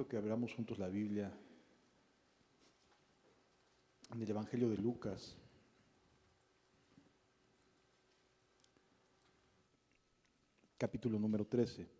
que abramos juntos la Biblia en el Evangelio de Lucas, capítulo número 13.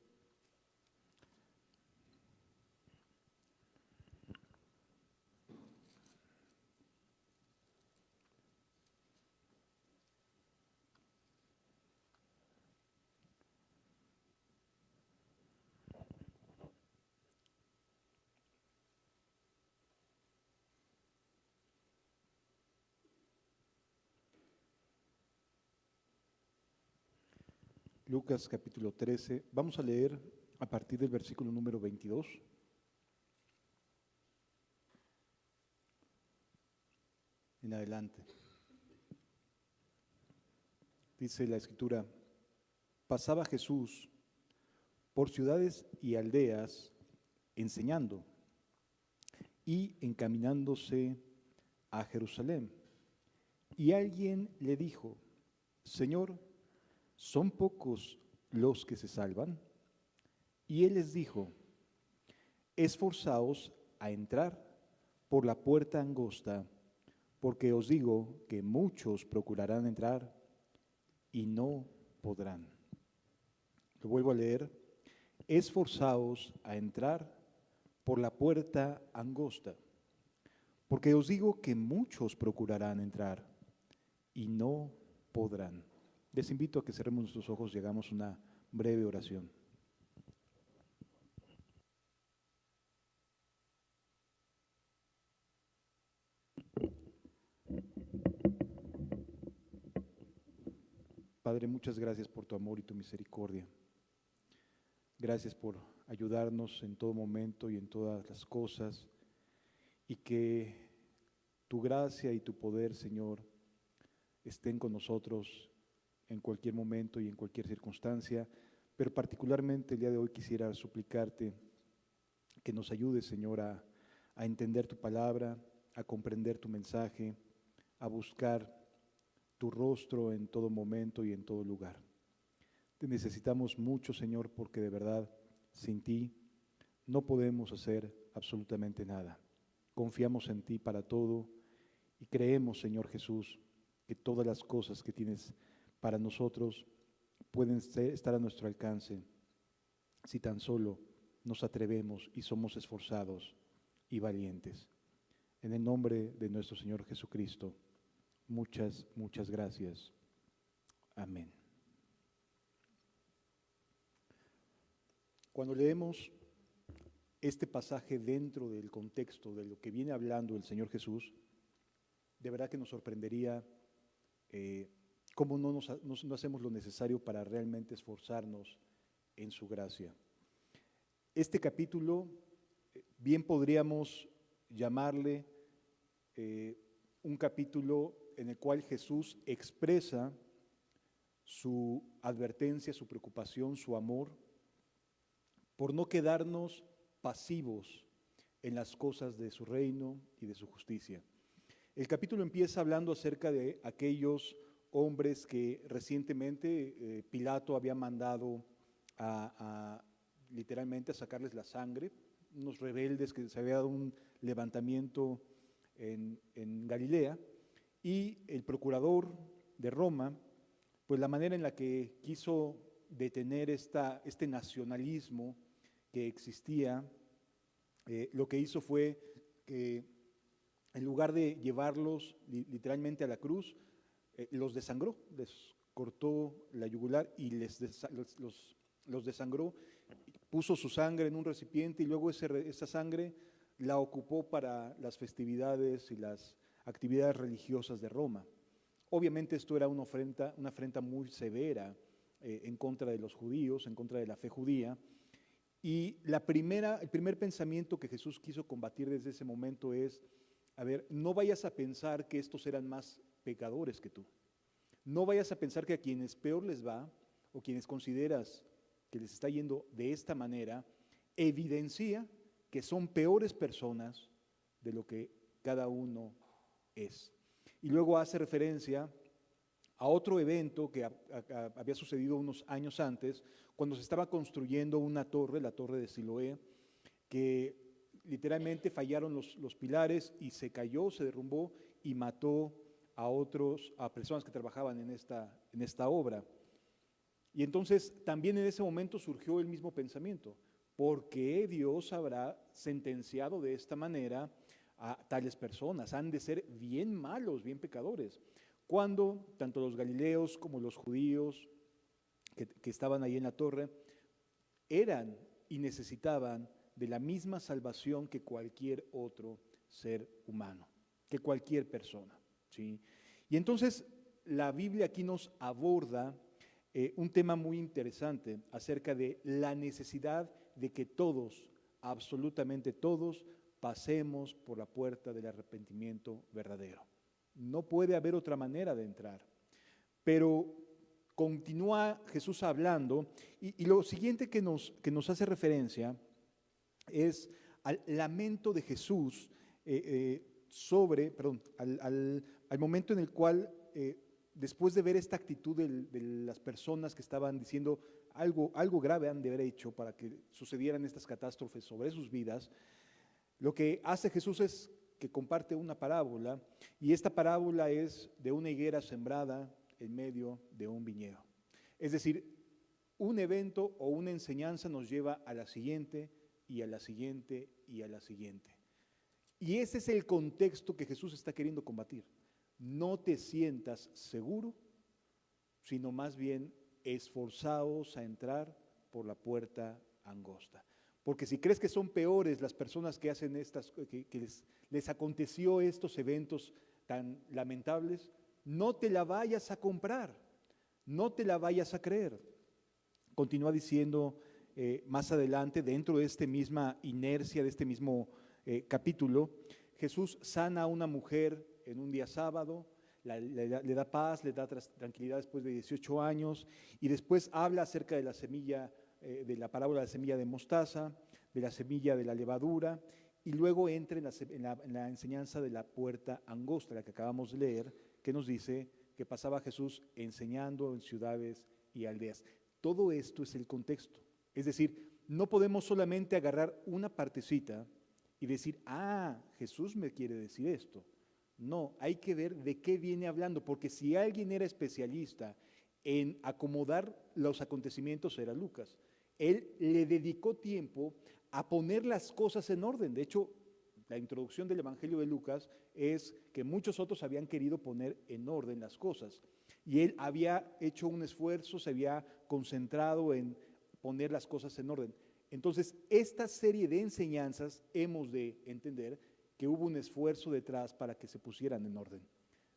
Lucas capítulo 13, vamos a leer a partir del versículo número 22. En adelante. Dice la Escritura: pasaba Jesús por ciudades y aldeas enseñando y encaminándose a Jerusalén. Y alguien le dijo: Señor, ¿son pocos los que se salvan? Y él les dijo: esforzaos a entrar por la puerta angosta, porque os digo que muchos procurarán entrar y no podrán. Lo vuelvo a leer: esforzaos a entrar por la puerta angosta, porque os digo que muchos procurarán entrar y no podrán. Les invito a que cerremos nuestros ojos y hagamos una breve oración. Padre, muchas gracias por tu amor y tu misericordia. Gracias por ayudarnos en todo momento y en todas las cosas, y que tu gracia y tu poder, Señor, estén con nosotros en cualquier momento y en cualquier circunstancia, pero particularmente el día de hoy quisiera suplicarte que nos ayudes, Señor, a entender tu palabra, a comprender tu mensaje, a buscar tu rostro en todo momento y en todo lugar. Te necesitamos mucho, Señor, porque de verdad, sin ti, no podemos hacer absolutamente nada. Confiamos en ti para todo y creemos, Señor Jesús, que todas las cosas que tienes para nosotros pueden estar a nuestro alcance si tan solo nos atrevemos y somos esforzados y valientes. En el nombre de nuestro Señor Jesucristo, muchas, muchas gracias. Amén. Cuando leemos este pasaje dentro del contexto de lo que viene hablando el Señor Jesús, de verdad que nos sorprendería cómo no hacemos lo necesario para realmente esforzarnos en su gracia. Este capítulo, bien podríamos llamarle un capítulo en el cual Jesús expresa su advertencia, su preocupación, su amor, por no quedarnos pasivos en las cosas de su reino y de su justicia. El capítulo empieza hablando acerca de aquellos hombres que recientemente Pilato había mandado literalmente a sacarles la sangre, unos rebeldes que se había dado un levantamiento en Galilea, y el procurador de Roma, pues la manera en la que quiso detener este nacionalismo que existía, lo que hizo fue que en lugar de llevarlos literalmente a la cruz, los desangró, les cortó la yugular y los desangró, puso su sangre en un recipiente y luego esa sangre la ocupó para las festividades y las actividades religiosas de Roma. Obviamente esto era una afrenta muy severa en contra de los judíos, en contra de la fe judía. Y el primer pensamiento que Jesús quiso combatir desde ese momento es: a ver, no vayas a pensar que estos eran más pecadores que tú. No vayas a pensar que a quienes peor les va, o quienes consideras que les está yendo de esta manera, evidencia que son peores personas de lo que cada uno es. Y luego hace referencia a otro evento que había sucedido unos años antes, cuando se estaba construyendo una torre, la torre de Siloé, que literalmente fallaron los pilares y se cayó, se derrumbó y mató a personas que trabajaban en esta obra. Y entonces también en ese momento surgió el mismo pensamiento: ¿por qué Dios habrá sentenciado de esta manera a tales personas? Han de ser bien malos, bien pecadores. Cuando tanto los galileos como los judíos que estaban ahí en la torre eran y necesitaban de la misma salvación que cualquier otro ser humano, que cualquier persona, ¿sí? Y entonces la Biblia aquí nos aborda un tema muy interesante acerca de la necesidad de que todos, absolutamente todos, pasemos por la puerta del arrepentimiento verdadero. No puede haber otra manera de entrar. Pero continúa Jesús hablando y lo siguiente que nos hace referencia es al lamento de Jesús al momento en el cual, después de ver esta actitud de las personas que estaban diciendo algo grave han de haber hecho para que sucedieran estas catástrofes sobre sus vidas, lo que hace Jesús es que comparte una parábola, y esta parábola es de una higuera sembrada en medio de un viñedo. Es decir, un evento o una enseñanza nos lleva a la siguiente y a la siguiente y a la siguiente. Y ese es el contexto que Jesús está queriendo combatir. No te sientas seguro, sino más bien esforzaos a entrar por la puerta angosta. Porque si crees que son peores las personas que hacen que les aconteció estos eventos tan lamentables, no te la vayas a comprar, no te la vayas a creer. Continúa diciendo más adelante, dentro de esta misma inercia, de este mismo capítulo, Jesús sana a una mujer en un día sábado, le da paz, le da tranquilidad después de 18 años, y después habla acerca de la semilla, de la parábola de la semilla de mostaza, de la semilla de la levadura, y luego entra en la enseñanza de la puerta angosta, la que acabamos de leer, que nos dice que pasaba Jesús enseñando en ciudades y aldeas. Todo esto es el contexto. Es decir, no podemos solamente agarrar una partecita y decir, Jesús me quiere decir esto. No, hay que ver de qué viene hablando, porque si alguien era especialista en acomodar los acontecimientos era Lucas. Él le dedicó tiempo a poner las cosas en orden. De hecho, la introducción del Evangelio de Lucas es que muchos otros habían querido poner en orden las cosas. Y él había hecho un esfuerzo, se había concentrado en poner las cosas en orden. Entonces, esta serie de enseñanzas hemos de entender que hubo un esfuerzo detrás para que se pusieran en orden.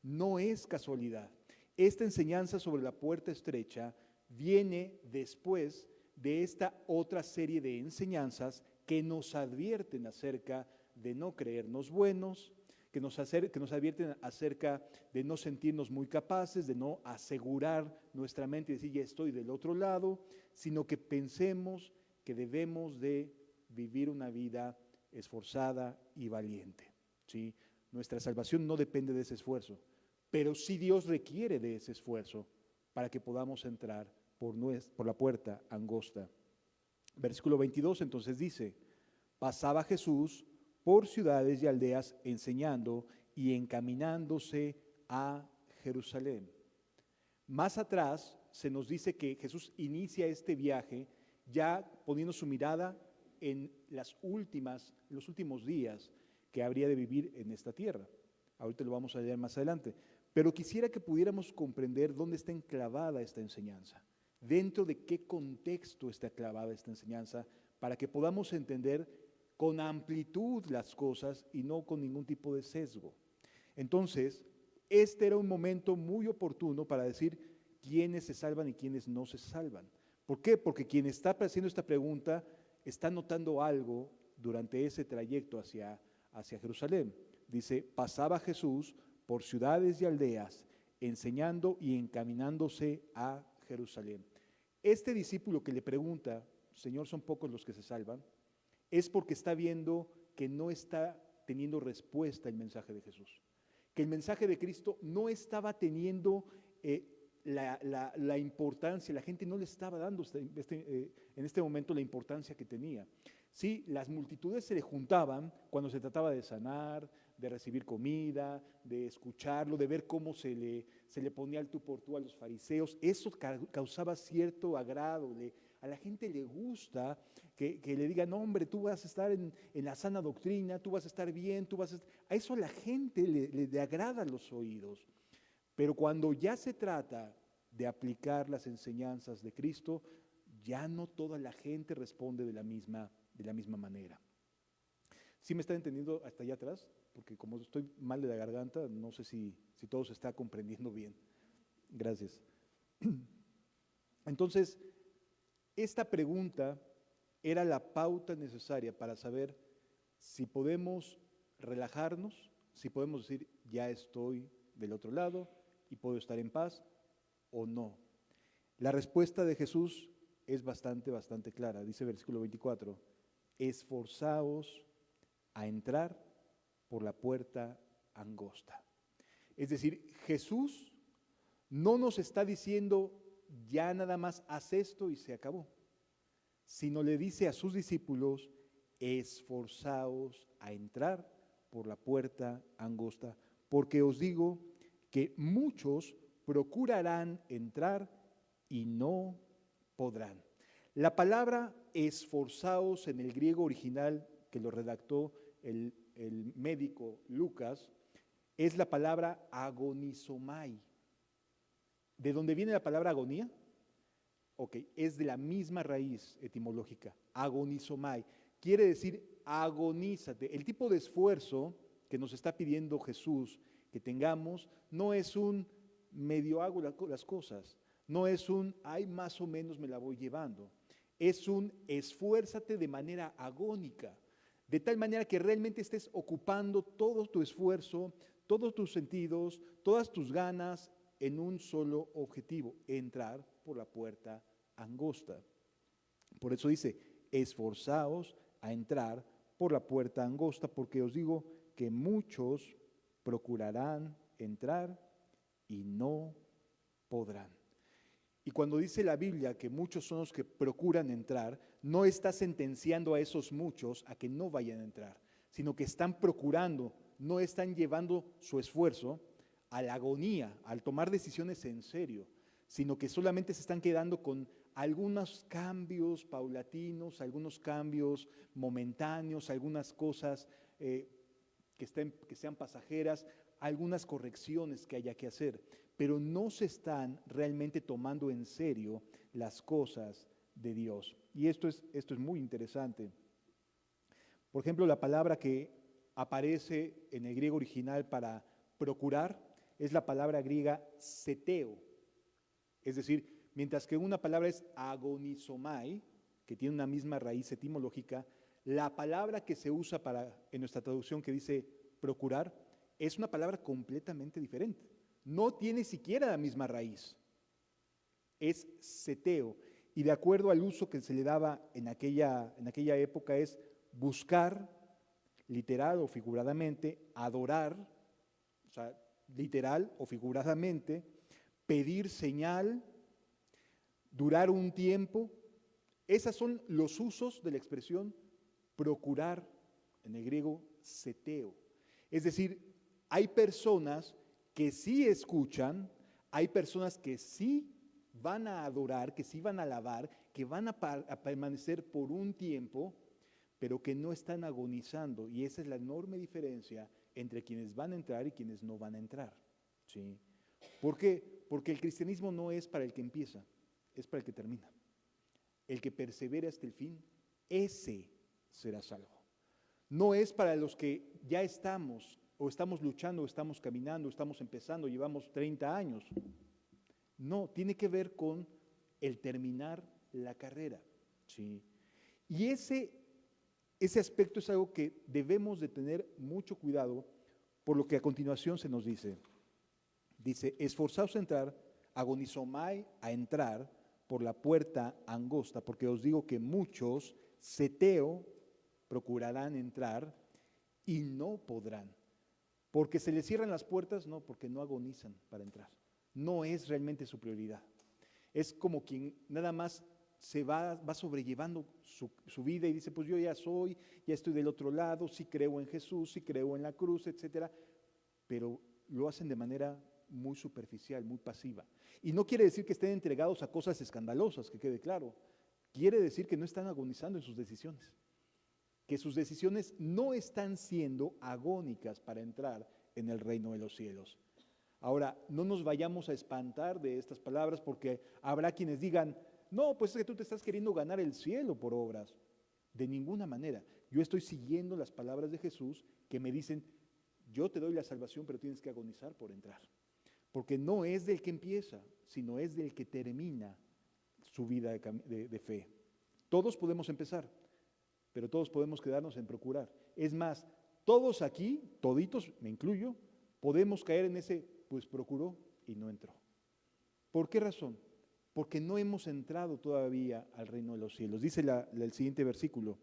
No es casualidad. Esta enseñanza sobre la puerta estrecha viene después de esta otra serie de enseñanzas que nos advierten acerca de no creernos buenos, que nos advierten acerca de no sentirnos muy capaces, de no asegurar nuestra mente y decir ya estoy del otro lado, sino que pensemos que debemos de vivir una vida esforzada y valiente, ¿sí? Nuestra salvación no depende de ese esfuerzo, pero sí Dios requiere de ese esfuerzo para que podamos entrar por la puerta angosta. Versículo 22 entonces dice, pasaba Jesús por ciudades y aldeas enseñando y encaminándose a Jerusalén. Más atrás se nos dice que Jesús inicia este viaje ya poniendo su mirada en los últimos días que habría de vivir en esta tierra. Ahorita lo vamos a leer más adelante. Pero quisiera que pudiéramos comprender dónde está enclavada esta enseñanza, dentro de qué contexto está enclavada esta enseñanza, para que podamos entender con amplitud las cosas y no con ningún tipo de sesgo. Entonces, este era un momento muy oportuno para decir quiénes se salvan y quiénes no se salvan. ¿Por qué? Porque quien está haciendo esta pregunta está notando algo durante ese trayecto hacia Jerusalén. Dice, pasaba Jesús por ciudades y aldeas, enseñando y encaminándose a Jerusalén. Este discípulo que le pregunta, Señor, ¿son pocos los que se salvan?, es porque está viendo que no está teniendo respuesta el mensaje de Jesús, que el mensaje de Cristo no estaba teniendo la importancia, la gente no le estaba dando en este momento la importancia que tenía. Sí, las multitudes se le juntaban cuando se trataba de sanar, de recibir comida, de escucharlo, de ver cómo se le ponía al tú por tú a los fariseos. Eso causaba cierto agrado. A la gente le gusta que le digan, no, hombre, tú vas a estar en la sana doctrina, tú vas a estar bien, a eso a la gente le agrada los oídos. Pero cuando ya se trata de aplicar las enseñanzas de Cristo, ya no toda la gente responde de la misma manera. ¿Sí me está entendiendo hasta allá atrás? Porque como estoy mal de la garganta, no sé si todo se está comprendiendo bien. Gracias. Entonces, esta pregunta era la pauta necesaria para saber si podemos relajarnos, si podemos decir, ya estoy del otro lado y puedo estar en paz o no. La respuesta de Jesús es bastante clara. Dice versículo 24, esforzaos a entrar por la puerta angosta. Es decir, Jesús no nos está diciendo, ya nada más haz esto y se acabó, sino le dice a sus discípulos, esforzaos a entrar por la puerta angosta, porque os digo que muchos procurarán entrar y no podrán. La palabra esforzaos en el griego original que lo redactó el médico Lucas es la palabra agonizomai. ¿De dónde viene la palabra agonía? Ok, es de la misma raíz etimológica, agonizomai. Quiere decir agonízate. El tipo de esfuerzo que nos está pidiendo Jesús que tengamos no es un medio hago las cosas, no es un ay más o menos me la voy llevando, es un esfuérzate de manera agónica, de tal manera que realmente estés ocupando todo tu esfuerzo, todos tus sentidos, todas tus ganas en un solo objetivo, entrar por la puerta angosta. Por eso dice, esforzaos a entrar por la puerta angosta, porque os digo que muchos procurarán entrar y no podrán. Y cuando dice la Biblia que muchos son los que procuran entrar, no está sentenciando a esos muchos a que no vayan a entrar, sino que están procurando, no están llevando su esfuerzo a la agonía, al tomar decisiones en serio, sino que solamente se están quedando con algunos cambios paulatinos, algunos cambios momentáneos, algunas cosas que sean pasajeras, algunas correcciones que haya que hacer, pero no se están realmente tomando en serio las cosas de Dios. Y esto es muy interesante. Por ejemplo, la palabra que aparece en el griego original para procurar es la palabra griega seteo. Es decir, mientras que una palabra es agonizomai, que tiene una misma raíz etimológica, la palabra que se usa en nuestra traducción que dice procurar es una palabra completamente diferente. No tiene siquiera la misma raíz. Es seteo. Y de acuerdo al uso que se le daba en aquella época es buscar, literal o figuradamente, adorar, o sea, literal o figuradamente, pedir señal, durar un tiempo. Esos son los usos de la expresión procurar, en el griego seteo. Es decir, hay personas que sí escuchan, hay personas que sí van a adorar, que sí van a alabar, que van a permanecer por un tiempo, pero que no están agonizando. Y esa es la enorme diferencia entre quienes van a entrar y quienes no van a entrar. ¿Sí? ¿Por qué? Porque el cristianismo no es para el que empieza, es para el que termina. El que persevera hasta el fin, ese será salvo. No es para los que ya estamos, o estamos luchando, o estamos caminando, o estamos empezando, llevamos 30 años. No, tiene que ver con el terminar la carrera. ¿Sí? Y ese aspecto es algo que debemos de tener mucho cuidado, por lo que a continuación se nos dice. Dice, esforzaos a entrar, agonizomai a entrar por la puerta angosta, porque os digo que muchos, seteo, procurarán entrar y no podrán. ¿Porque se les cierran las puertas? No, porque no agonizan para entrar. No es realmente su prioridad. Es como quien nada más va sobrellevando su vida y dice, pues yo ya estoy del otro lado, sí creo en Jesús, sí creo en la cruz, etcétera, pero lo hacen de manera muy superficial, muy pasiva. Y no quiere decir que estén entregados a cosas escandalosas, que quede claro. Quiere decir que no están agonizando en sus decisiones, que sus decisiones no están siendo agónicas para entrar en el reino de los cielos. Ahora, no nos vayamos a espantar de estas palabras porque habrá quienes digan, no, pues es que tú te estás queriendo ganar el cielo por obras. De ninguna manera. Yo estoy siguiendo las palabras de Jesús que me dicen, yo te doy la salvación, pero tienes que agonizar por entrar. Porque no es del que empieza, sino es del que termina su vida de fe. Todos podemos empezar, pero todos podemos quedarnos en procurar. Es más, todos aquí, toditos, me incluyo, podemos caer en ese, pues procuró y no entró. ¿Por qué razón? Porque no hemos entrado todavía al reino de los cielos. Dice el siguiente versículo,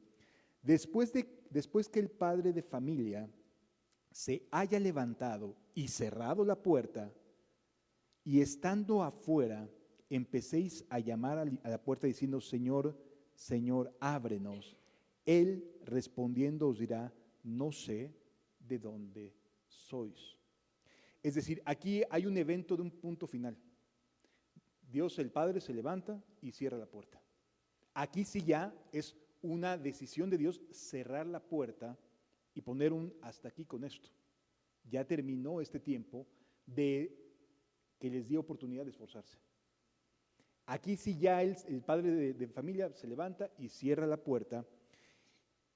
después que el padre de familia se haya levantado y cerrado la puerta, y estando afuera, empecéis a llamar a la puerta diciendo, Señor, Señor, ábrenos. Él respondiendo os dirá, no sé de dónde sois. Es decir, aquí hay un evento de un punto final. Dios el Padre se levanta y cierra la puerta. Aquí sí ya es una decisión de Dios cerrar la puerta y poner un hasta aquí con esto. Ya terminó este tiempo de que les dio oportunidad de esforzarse. Aquí sí ya el padre de familia se levanta y cierra la puerta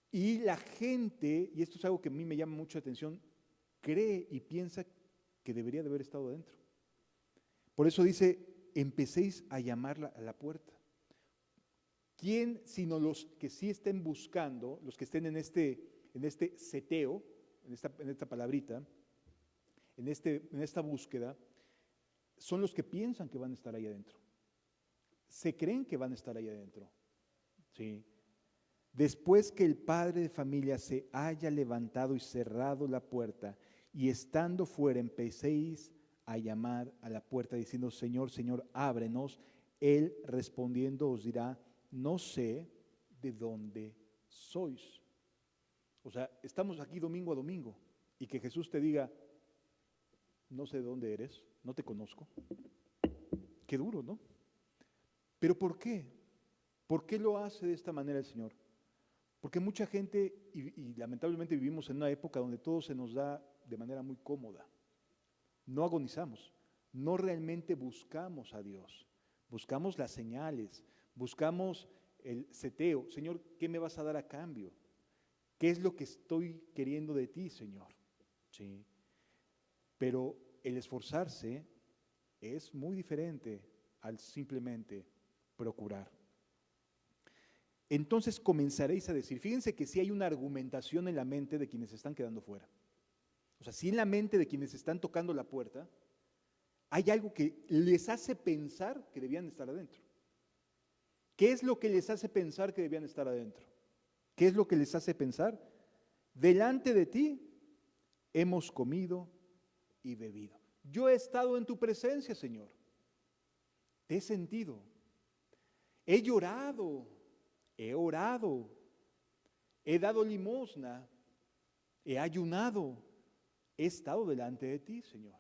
y la gente, y esto es algo que a mí me llama mucho la atención, cree y piensa que debería de haber estado adentro. Por eso dice, empecéis a llamarla a la puerta. ¿Quién, sino los que sí estén buscando, los que estén en este seteo, en esta palabrita, en esta búsqueda, son los que piensan que van a estar ahí adentro? Se creen que van a estar ahí adentro. ¿Sí? Después que el padre de familia se haya levantado y cerrado la puerta, y estando fuera empecéis a llamar a la puerta diciendo, Señor, Señor, ábrenos. Él respondiendo os dirá, no sé de dónde sois. O sea, estamos aquí domingo a domingo y que Jesús te diga, no sé de dónde eres, no te conozco. Qué duro, ¿no? ¿Pero por qué? ¿Por qué lo hace de esta manera el Señor? Porque mucha gente, y lamentablemente vivimos en una época donde todo se nos da de manera muy cómoda. No agonizamos, no realmente buscamos a Dios, buscamos las señales, buscamos el seteo. Señor, ¿qué me vas a dar a cambio? ¿Qué es lo que estoy queriendo de ti, Señor? Sí. Pero el esforzarse es muy diferente al simplemente procurar. Entonces comenzaréis a decir, fíjense que sí hay una argumentación en la mente de quienes están quedando fuera. O sea, sí en la mente de quienes están tocando la puerta, hay algo que les hace pensar que debían estar adentro. ¿Qué es lo que les hace pensar que debían estar adentro? ¿Qué es lo que les hace pensar? Delante de ti hemos comido y bebido. Yo he estado en tu presencia, Señor. Te he sentido. He llorado. He orado. He dado limosna. He ayunado. He estado delante de ti, Señor.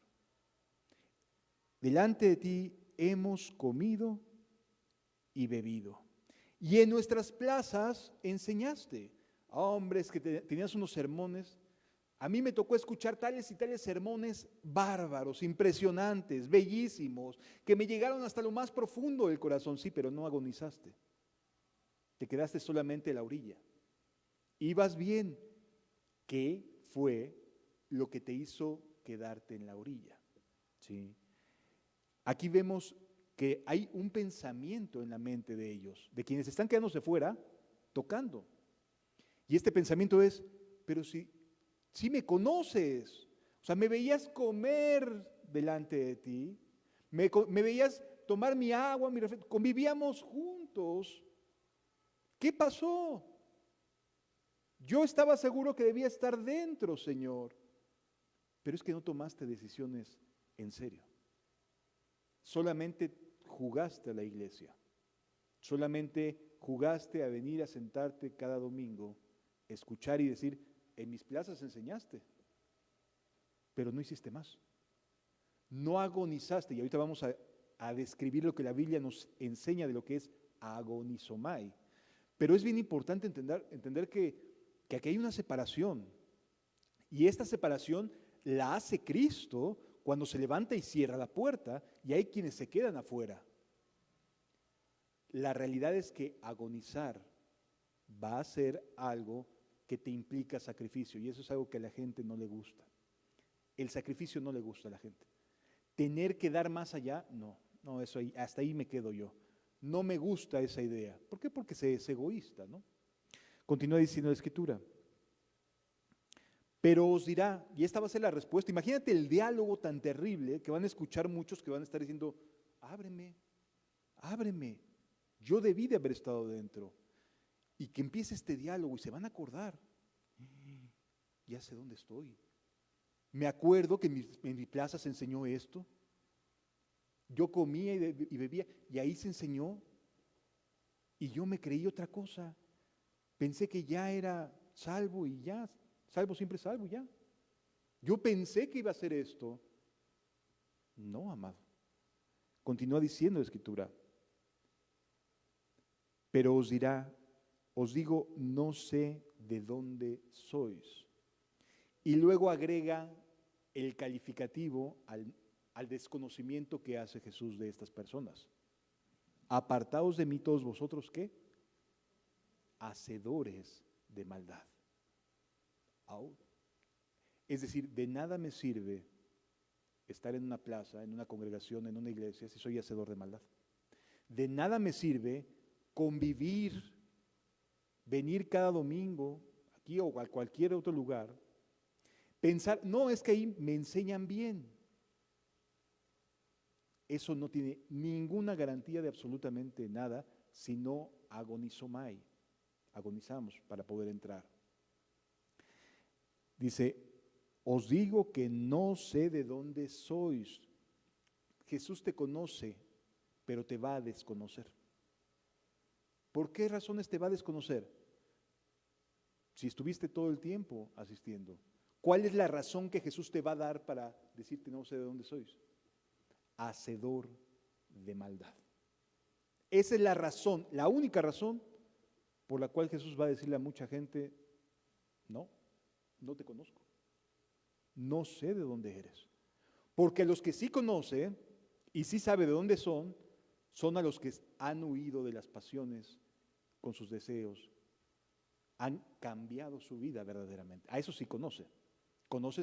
Delante de ti hemos comido y bebido. Y en nuestras plazas enseñaste. Hombres que tenías unos sermones. A mí me tocó escuchar tales y tales sermones bárbaros, impresionantes, bellísimos, que me llegaron hasta lo más profundo del corazón. Sí, pero no agonizaste. Te quedaste solamente a la orilla. Ibas bien. ¿Qué fue lo que te hizo quedarte en la orilla? ¿Sí? Aquí vemos que hay un pensamiento en la mente de ellos, de quienes están quedándose fuera, tocando. Y este pensamiento es, pero si me conoces, o sea, me veías comer delante de ti, me veías tomar mi agua, mi refresco, convivíamos juntos. ¿Qué pasó? Yo estaba seguro que debía estar dentro, Señor, pero es que no tomaste decisiones en serio. Solamente jugaste a la iglesia. Solamente jugaste a venir a sentarte cada domingo, escuchar y decir, en mis plazas enseñaste, pero no hiciste más. No agonizaste, y ahorita vamos a describir lo que la Biblia nos enseña de lo que es agonizomai. Pero es bien importante entender que aquí hay una separación, y esta separación la hace Cristo cuando se levanta y cierra la puerta, y hay quienes se quedan afuera. La realidad es que agonizar va a ser algo que te implica sacrificio, y eso es algo que a la gente no le gusta. El sacrificio no le gusta a la gente. Tener que dar más allá, no, eso ahí, hasta ahí me quedo yo. No me gusta esa idea. ¿Por qué? Porque es egoísta, ¿no? Continúa diciendo la Escritura. Pero os dirá, y esta va a ser la respuesta, imagínate el diálogo tan terrible que van a escuchar muchos que van a estar diciendo, ábreme, ábreme, yo debí de haber estado dentro. Y que empiece este diálogo y se van a acordar, ya sé dónde estoy. Me acuerdo que en mi plaza se enseñó esto, yo comía y bebía, y ahí se enseñó, y yo me creí otra cosa. Pensé que ya era salvo y ya, salvo siempre salvo ya. Yo pensé que iba a hacer esto. No, amado. Continúa diciendo la Escritura. Pero os dirá, os digo, no sé de dónde sois. Y luego agrega el calificativo al desconocimiento que hace Jesús de estas personas. Apartaos de mí todos vosotros, ¿qué? Hacedores de maldad. Es decir, de nada me sirve estar en una plaza, en una congregación, en una iglesia, si soy hacedor de maldad. De nada me sirve convivir, venir cada domingo, aquí o a cualquier otro lugar, pensar, no, es que ahí me enseñan bien. Eso no tiene ninguna garantía de absolutamente nada, sino agonizomai. Agonizamos para poder entrar. Dice, os digo que no sé de dónde sois. Jesús te conoce, pero te va a desconocer. ¿Por qué razones te va a desconocer? Si estuviste todo el tiempo asistiendo, ¿cuál es la razón que Jesús te va a dar para decirte no sé de dónde sois? Hacedor de maldad. Esa es la razón, la única razón por la cual Jesús va a decirle a mucha gente, no te conozco, no sé de dónde eres. Porque los que sí conoce y sí sabe de dónde son a los que han huido de las pasiones con sus deseos, han cambiado su vida verdaderamente. A eso sí conoce. Conoce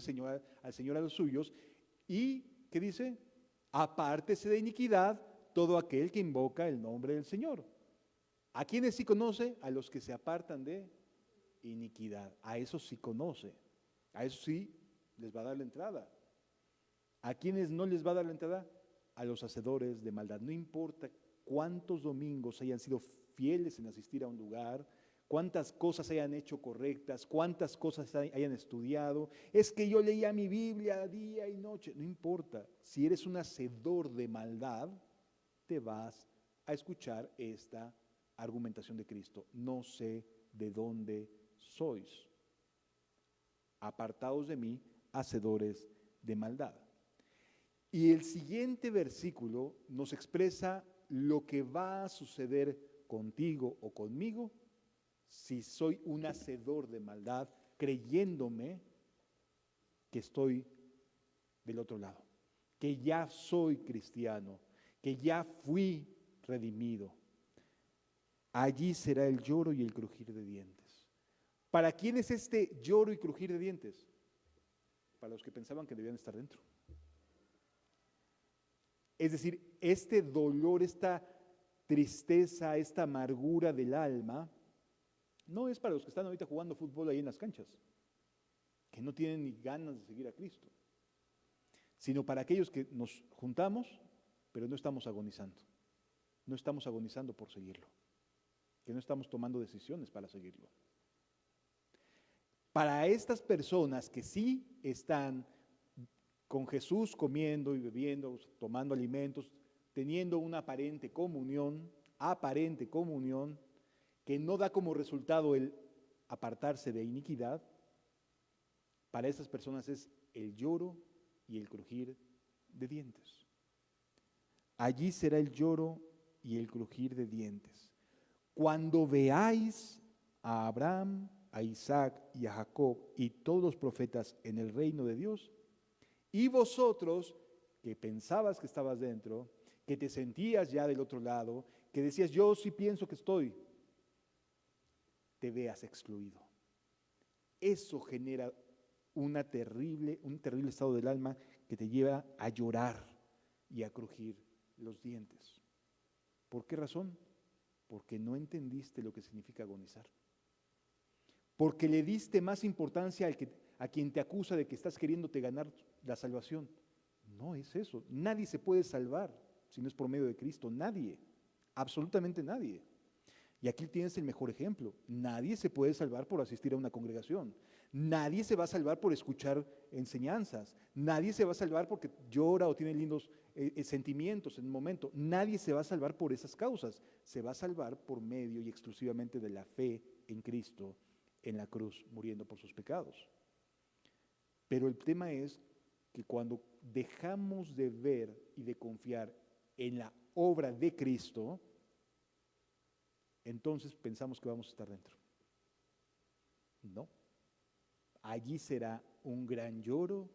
al Señor a los suyos y, ¿qué dice? Apártese de iniquidad todo aquel que invoca el nombre del Señor. ¿A quiénes sí conoce? A los que se apartan de iniquidad. A eso sí conoce. A eso sí les va a dar la entrada. ¿A quiénes no les va a dar la entrada? A los hacedores de maldad. No importa cuántos domingos hayan sido fieles en asistir a un lugar, cuántas cosas hayan hecho correctas, cuántas cosas hayan estudiado. Es que yo leía mi Biblia día y noche. No importa. Si eres un hacedor de maldad, te vas a escuchar esta argumentación de Cristo. No sé de dónde sois. Apartaos de mí, hacedores de maldad. Y el siguiente versículo nos expresa lo que va a suceder contigo o conmigo si soy un hacedor de maldad, creyéndome que estoy del otro lado, que ya soy cristiano, que ya fui redimido. Allí será el lloro y el crujir de dientes. ¿Para quién es este lloro y crujir de dientes? Para los que pensaban que debían estar dentro. Es decir, este dolor, esta tristeza, esta amargura del alma, no es para los que están ahorita jugando fútbol ahí en las canchas, que no tienen ni ganas de seguir a Cristo, sino para aquellos que nos juntamos, pero no estamos agonizando. No estamos agonizando por seguirlo, que no estamos tomando decisiones para seguirlo. Para estas personas que sí están con Jesús comiendo y bebiendo, tomando alimentos, teniendo una aparente comunión, aparente comunión, que no da como resultado el apartarse de iniquidad, para esas personas es el lloro y el crujir de dientes. Allí será el lloro y el crujir de dientes. Cuando veáis a Abraham, a Isaac y a Jacob y todos los profetas en el reino de Dios, y vosotros que pensabas que estabas dentro, que te sentías ya del otro lado, que decías yo sí pienso que estoy, te veas excluido. Eso genera un terrible estado del alma que te lleva a llorar y a crujir los dientes. ¿Por qué razón? Porque no entendiste lo que significa agonizar. Porque le diste más importancia a quien te acusa de que estás queriéndote ganar la salvación. No es eso. Nadie se puede salvar si no es por medio de Cristo. Nadie. Absolutamente nadie. Y aquí tienes el mejor ejemplo. Nadie se puede salvar por asistir a una congregación. Nadie se va a salvar por escuchar enseñanzas. Nadie se va a salvar porque llora o tiene lindos sentimientos en un momento. Nadie se va a salvar por esas causas. Se va a salvar por medio y exclusivamente de la fe en Cristo en la cruz, muriendo por sus pecados. Pero el tema es que cuando dejamos de ver y de confiar en la obra de Cristo, entonces pensamos que vamos a estar dentro. No. Allí será un gran lloro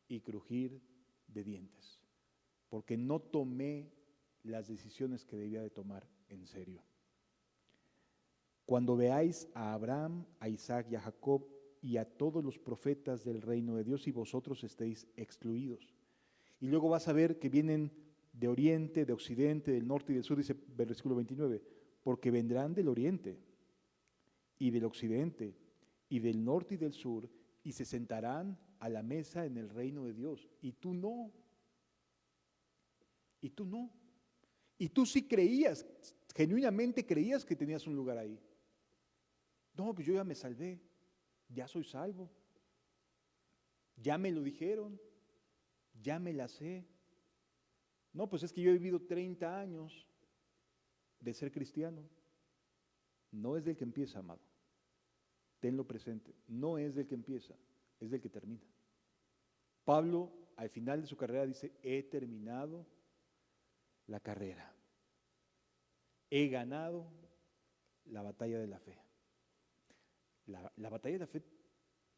y crujir de dientes, porque no tomé las decisiones que debía de tomar en serio. Cuando veáis a Abraham, a Isaac y a Jacob y a todos los profetas del reino de Dios y vosotros estéis excluidos. Y luego vas a ver que vienen de oriente, de occidente, del norte y del sur, dice el versículo 29, porque vendrán del oriente y del occidente y del norte y del sur y se sentarán a la mesa en el reino de Dios. Y tú no. Y tú no. Y tú sí creías, genuinamente creías que tenías un lugar ahí. No, pues yo ya me salvé, ya soy salvo, ya me lo dijeron, ya me la sé. No, pues es que yo he vivido 30 años de ser cristiano. No es del que empieza, amado. Tenlo presente. No es del que empieza, es del que termina. Pablo, al final de su carrera, dice, he terminado la carrera. He ganado la batalla de la fe. La batalla de la fe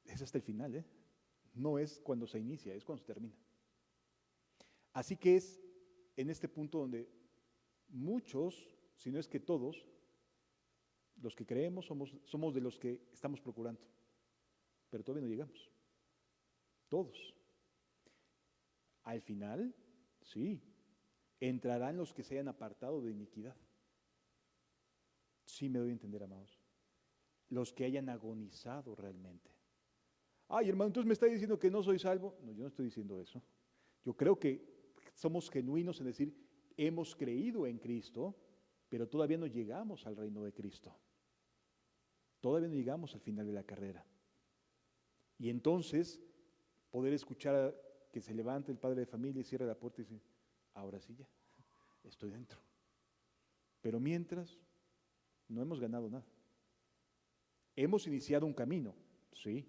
es hasta el final, ¿eh? No es cuando se inicia, es cuando se termina. Así que es en este punto donde muchos, si no es que todos, los que creemos somos de los que estamos procurando, pero todavía no llegamos. Todos. Al final, sí, entrarán los que se hayan apartado de iniquidad. Sí me doy a entender, amados. Los que hayan agonizado realmente. Ay, hermano, entonces me está diciendo que no soy salvo. No, yo no estoy diciendo eso. Yo creo que somos genuinos en decir, hemos creído en Cristo, pero todavía no llegamos al reino de Cristo. Todavía no llegamos al final de la carrera. Y entonces, poder escuchar que se levante el padre de familia y cierra la puerta y dice, ahora sí ya, estoy dentro. Pero mientras, no hemos ganado nada. Hemos iniciado un camino, sí,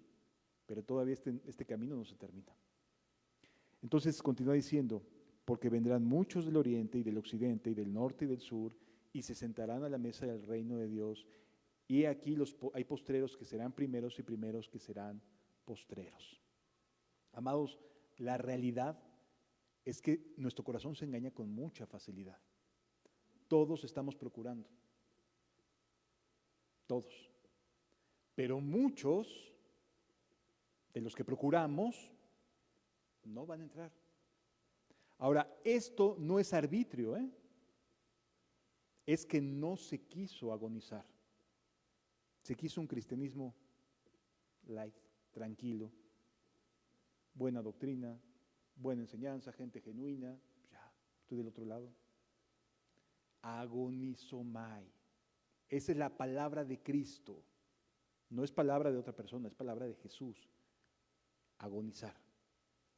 pero todavía este camino no se termina. Entonces continúa diciendo, porque vendrán muchos del oriente y del occidente y del norte y del sur y se sentarán a la mesa del reino de Dios. Y aquí hay postreros que serán primeros y primeros que serán postreros. Amados, la realidad es que nuestro corazón se engaña con mucha facilidad. Todos estamos procurando. Todos. Pero muchos de los que procuramos no van a entrar. Ahora, esto no es arbitrio, ¿eh? Es que no se quiso agonizar. Se quiso un cristianismo light, tranquilo, buena doctrina, buena enseñanza, gente genuina. Ya, estoy del otro lado. Agonizomai. Esa es la palabra de Cristo. No es palabra de otra persona, es palabra de Jesús. Agonizar.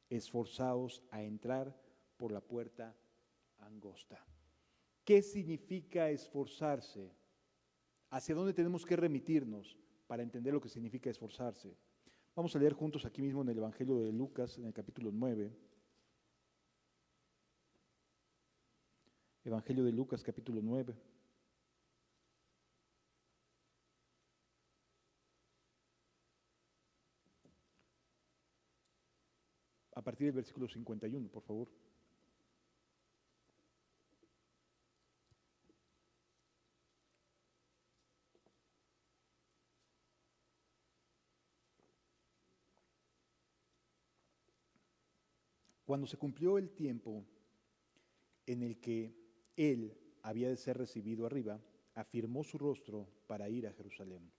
Esforzaos a entrar por la puerta angosta. ¿Qué significa esforzarse? ¿Hacia dónde tenemos que remitirnos para entender lo que significa esforzarse? Vamos a leer juntos aquí mismo en el Evangelio de Lucas, en el capítulo 9. Evangelio de Lucas, capítulo 9. A partir del versículo 51, por favor. Cuando se cumplió el tiempo en el que él había de ser recibido arriba, afirmó su rostro para ir a Jerusalén.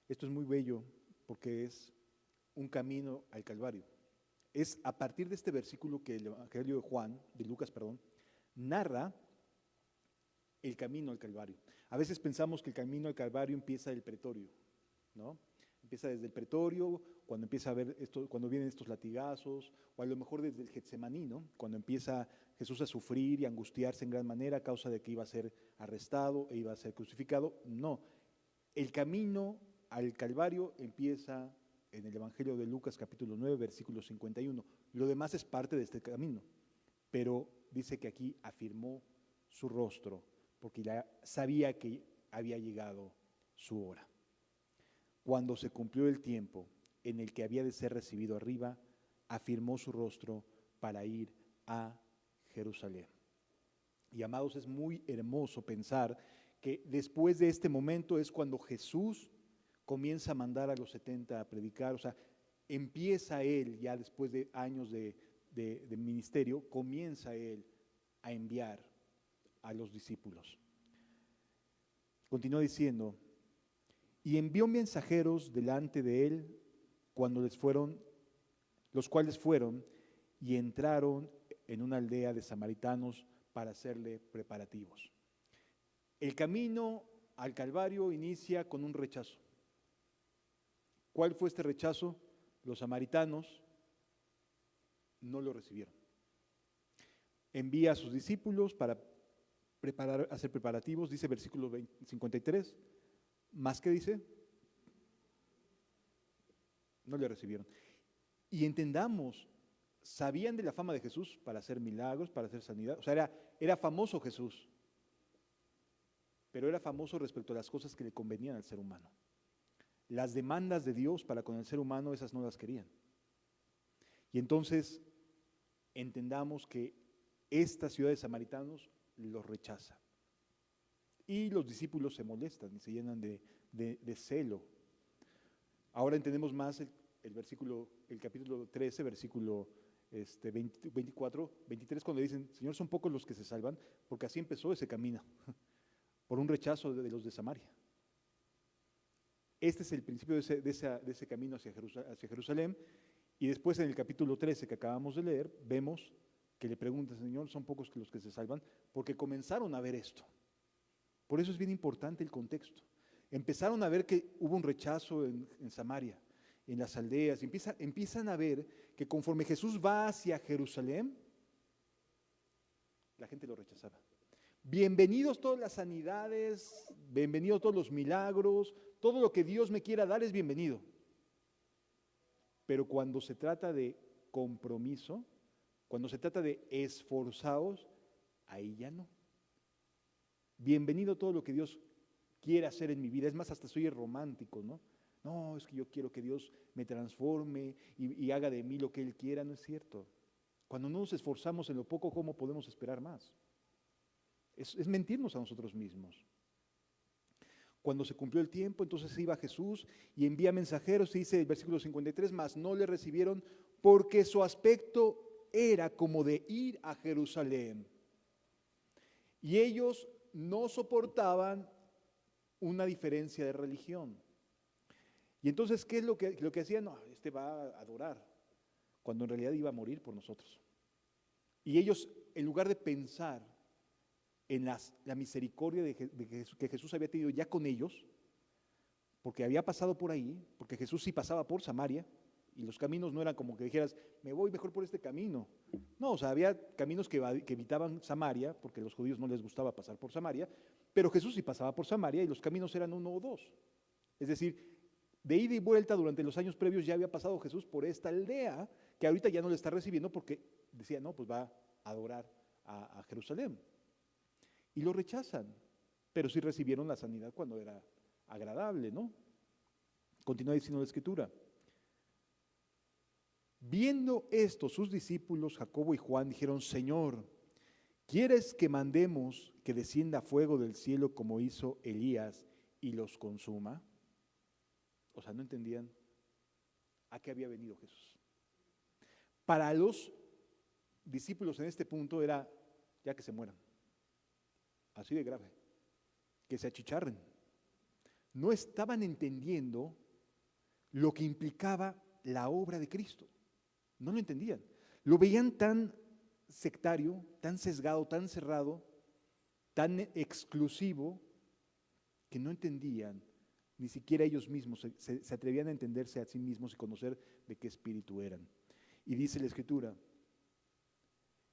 Esto es muy bello porque es un camino al Calvario. Es a partir de este versículo que el Evangelio de Lucas, narra el camino al Calvario. A veces pensamos que el camino al Calvario empieza del pretorio, ¿no? Empieza desde el pretorio, cuando empieza a ver esto, cuando vienen estos latigazos, o a lo mejor desde el Getsemaní, ¿no? Cuando empieza Jesús a sufrir y a angustiarse en gran manera a causa de que iba a ser arrestado e iba a ser crucificado. No, el camino al Calvario empieza en el Evangelio de Lucas capítulo 9, versículo 51. Lo demás es parte de este camino, pero dice que aquí afirmó su rostro, porque ya sabía que había llegado su hora. Cuando se cumplió el tiempo en el que había de ser recibido arriba, afirmó su rostro para ir a Jerusalén. Y amados, es muy hermoso pensar que después de este momento es cuando Jesús comienza a mandar a los 70 a predicar, o sea, empieza él ya después de años de ministerio, comienza él a enviar a los discípulos. Continúa diciendo, y envió mensajeros delante de él los cuales fueron y entraron en una aldea de samaritanos para hacerle preparativos. El camino al Calvario inicia con un rechazo. ¿Cuál fue este rechazo? Los samaritanos no lo recibieron. Envía a sus discípulos para hacer preparativos, dice versículo 53. ¿Más qué dice? No le recibieron. Y entendamos, sabían de la fama de Jesús para hacer milagros, para hacer sanidad. O sea, era famoso Jesús, pero era famoso respecto a las cosas que le convenían al ser humano. Las demandas de Dios para con el ser humano, esas no las querían. Y entonces entendamos que esta ciudad de samaritanos los rechaza. Y los discípulos se molestan y se llenan de celo. Ahora entendemos más el capítulo 13, versículo 24, 23, cuando dicen, Señor, son pocos los que se salvan, porque así empezó ese camino, por un rechazo de los de Samaria. Este es el principio de ese camino hacia Jerusalén, y después en el capítulo 13 que acabamos de leer, vemos que le preguntan, Señor, son pocos los que se salvan, porque comenzaron a ver esto. Por eso es bien importante el contexto. Empezaron a ver que hubo un rechazo en Samaria, en las aldeas, empiezan a ver que conforme Jesús va hacia Jerusalén, la gente lo rechazaba. Bienvenidos todas las sanidades, bienvenidos todos los milagros, todo lo que Dios me quiera dar es bienvenido. Pero cuando se trata de compromiso, cuando se trata de esforzados, ahí ya no. Bienvenido todo lo que Dios quiere hacer en mi vida. Es más, hasta soy romántico, ¿no? No, es que yo quiero que Dios me transforme y haga de mí lo que Él quiera. No es cierto. Cuando no nos esforzamos en lo poco, ¿cómo podemos esperar más? Es mentirnos a nosotros mismos. Cuando se cumplió el tiempo, entonces iba Jesús y envía mensajeros, y dice el versículo 53, mas no le recibieron porque su aspecto era como de ir a Jerusalén. Y ellos no soportaban una diferencia de religión. Y entonces, ¿qué es lo que hacían? No, este va a adorar, cuando en realidad iba a morir por nosotros. Y ellos, en lugar de pensar en la misericordia que Jesús había tenido ya con ellos, porque había pasado por ahí, porque Jesús sí pasaba por Samaria, y los caminos no eran como que dijeras, me voy mejor por este camino. No, o sea, había caminos que evitaban Samaria, porque a los judíos no les gustaba pasar por Samaria, pero Jesús sí pasaba por Samaria y los caminos eran uno o dos. Es decir, de ida y vuelta durante los años previos ya había pasado Jesús por esta aldea, que ahorita ya no le está recibiendo porque decía, no, pues va a adorar a Jerusalén. Y lo rechazan, pero sí recibieron la sanidad cuando era agradable, ¿no? Continúa diciendo la Escritura. Viendo esto, sus discípulos, Jacobo y Juan, dijeron, Señor, ¿quieres que mandemos que descienda fuego del cielo como hizo Elías y los consuma? O sea, no entendían a qué había venido Jesús. Para los discípulos en este punto era ya que se mueran. Así de grave. Que se achicharren. No estaban entendiendo lo que implicaba la obra de Cristo. No lo entendían. Lo veían tan sectario, tan sesgado, tan cerrado, tan exclusivo, que no entendían, ni siquiera ellos mismos se atrevían a entenderse a sí mismos y conocer de qué espíritu eran. Y dice la Escritura,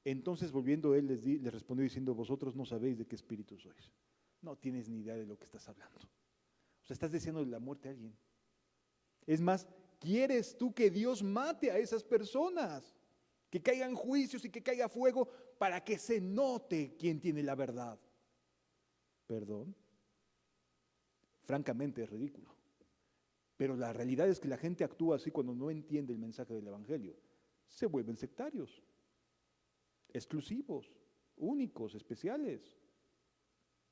entonces volviendo él les respondió diciendo, vosotros no sabéis de qué espíritu sois. No tienes ni idea de lo que estás hablando. O sea, estás deseando la muerte a alguien. Es más, ¿quieres tú que Dios mate a esas personas? Que caigan juicios y que caiga fuego para que se note quién tiene la verdad. ¿Perdón? Francamente es ridículo. Pero la realidad es que la gente actúa así cuando no entiende el mensaje del Evangelio. Se vuelven sectarios, exclusivos, únicos, especiales.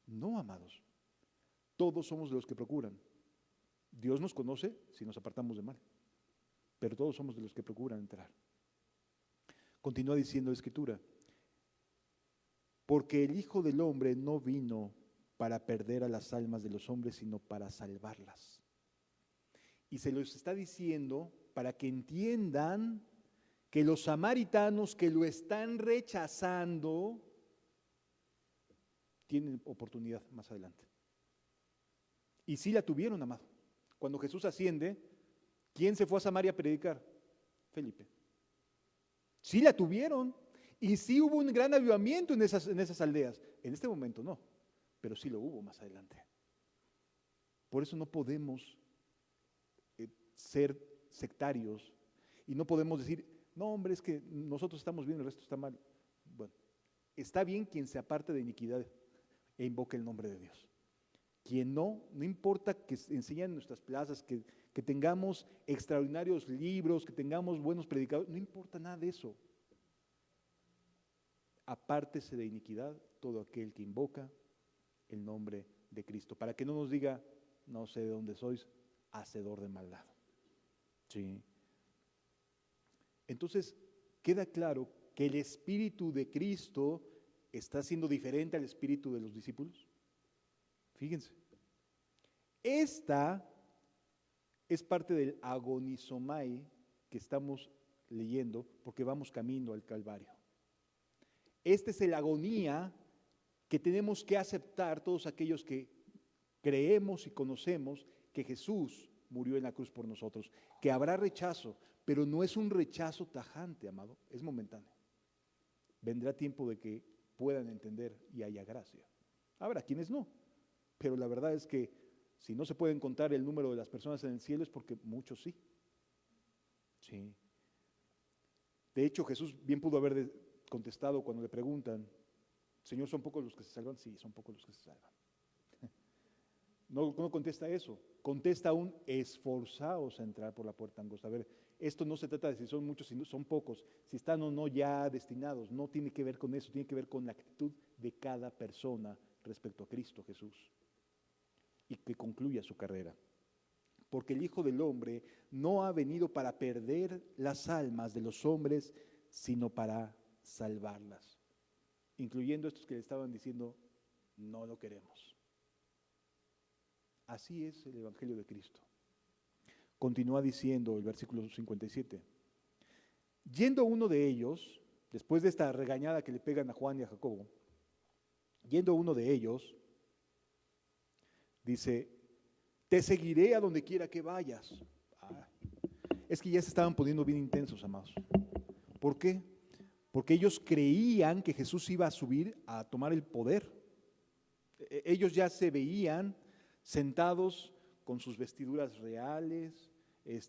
No, amados. Todos somos de los que procuran. Dios nos conoce si nos apartamos de mal, pero todos somos de los que procuran entrar. Continúa diciendo la Escritura, porque el Hijo del Hombre no vino para perder a las almas de los hombres, sino para salvarlas. Y se los está diciendo para que entiendan que los samaritanos que lo están rechazando tienen oportunidad más adelante. Y sí la tuvieron, amado. Cuando Jesús asciende, ¿quién se fue a Samaria a predicar? Felipe. Sí la tuvieron. Y sí hubo un gran avivamiento en esas aldeas. En este momento no, pero sí lo hubo más adelante. Por eso no podemos ser sectarios y no podemos decir, no hombre, es que nosotros estamos bien, el resto está mal. Bueno, está bien quien se aparte de iniquidad e invoque el nombre de Dios. Quien no importa que enseñen en nuestras plazas, que tengamos extraordinarios libros, que tengamos buenos predicadores, no importa nada de eso. Apártese de iniquidad todo aquel que invoca el nombre de Cristo, para que no nos diga, no sé de dónde sois, hacedor de maldad. Sí. Entonces, queda claro que el espíritu de Cristo está siendo diferente al espíritu de los discípulos. Fíjense, esta es parte del agonizomai que estamos leyendo porque vamos camino al Calvario. Esta es la agonía que tenemos que aceptar todos aquellos que creemos y conocemos que Jesús murió en la cruz por nosotros, que habrá rechazo, pero no es un rechazo tajante, amado, es momentáneo. Vendrá tiempo de que puedan entender y haya gracia. Habrá quienes no, pero la verdad es que si no se pueden contar el número de las personas en el cielo es porque muchos sí. Sí. De hecho, Jesús bien pudo haber contestado cuando le preguntan, Señor, ¿son pocos los que se salvan? Sí, son pocos los que se salvan. No contesta eso, contesta un esforzaos a entrar por la puerta angosta. A ver, esto no se trata de si son muchos, si son pocos, si están o no ya destinados, no tiene que ver con eso, tiene que ver con la actitud de cada persona respecto a Cristo Jesús y que concluya su carrera. Porque el Hijo del Hombre no ha venido para perder las almas de los hombres, sino para salvarlas, incluyendo estos que le estaban diciendo, no lo queremos. Así es el Evangelio de Cristo. Continúa diciendo el versículo 57. Yendo uno de ellos, después de esta regañada que le pegan a Juan y a Jacobo, yendo uno de ellos, dice, te seguiré a donde quiera que vayas. Es que ya se estaban poniendo bien intensos, amados. ¿Por qué? Porque ellos creían que Jesús iba a subir a tomar el poder. Ellos ya se veían sentados con sus vestiduras reales,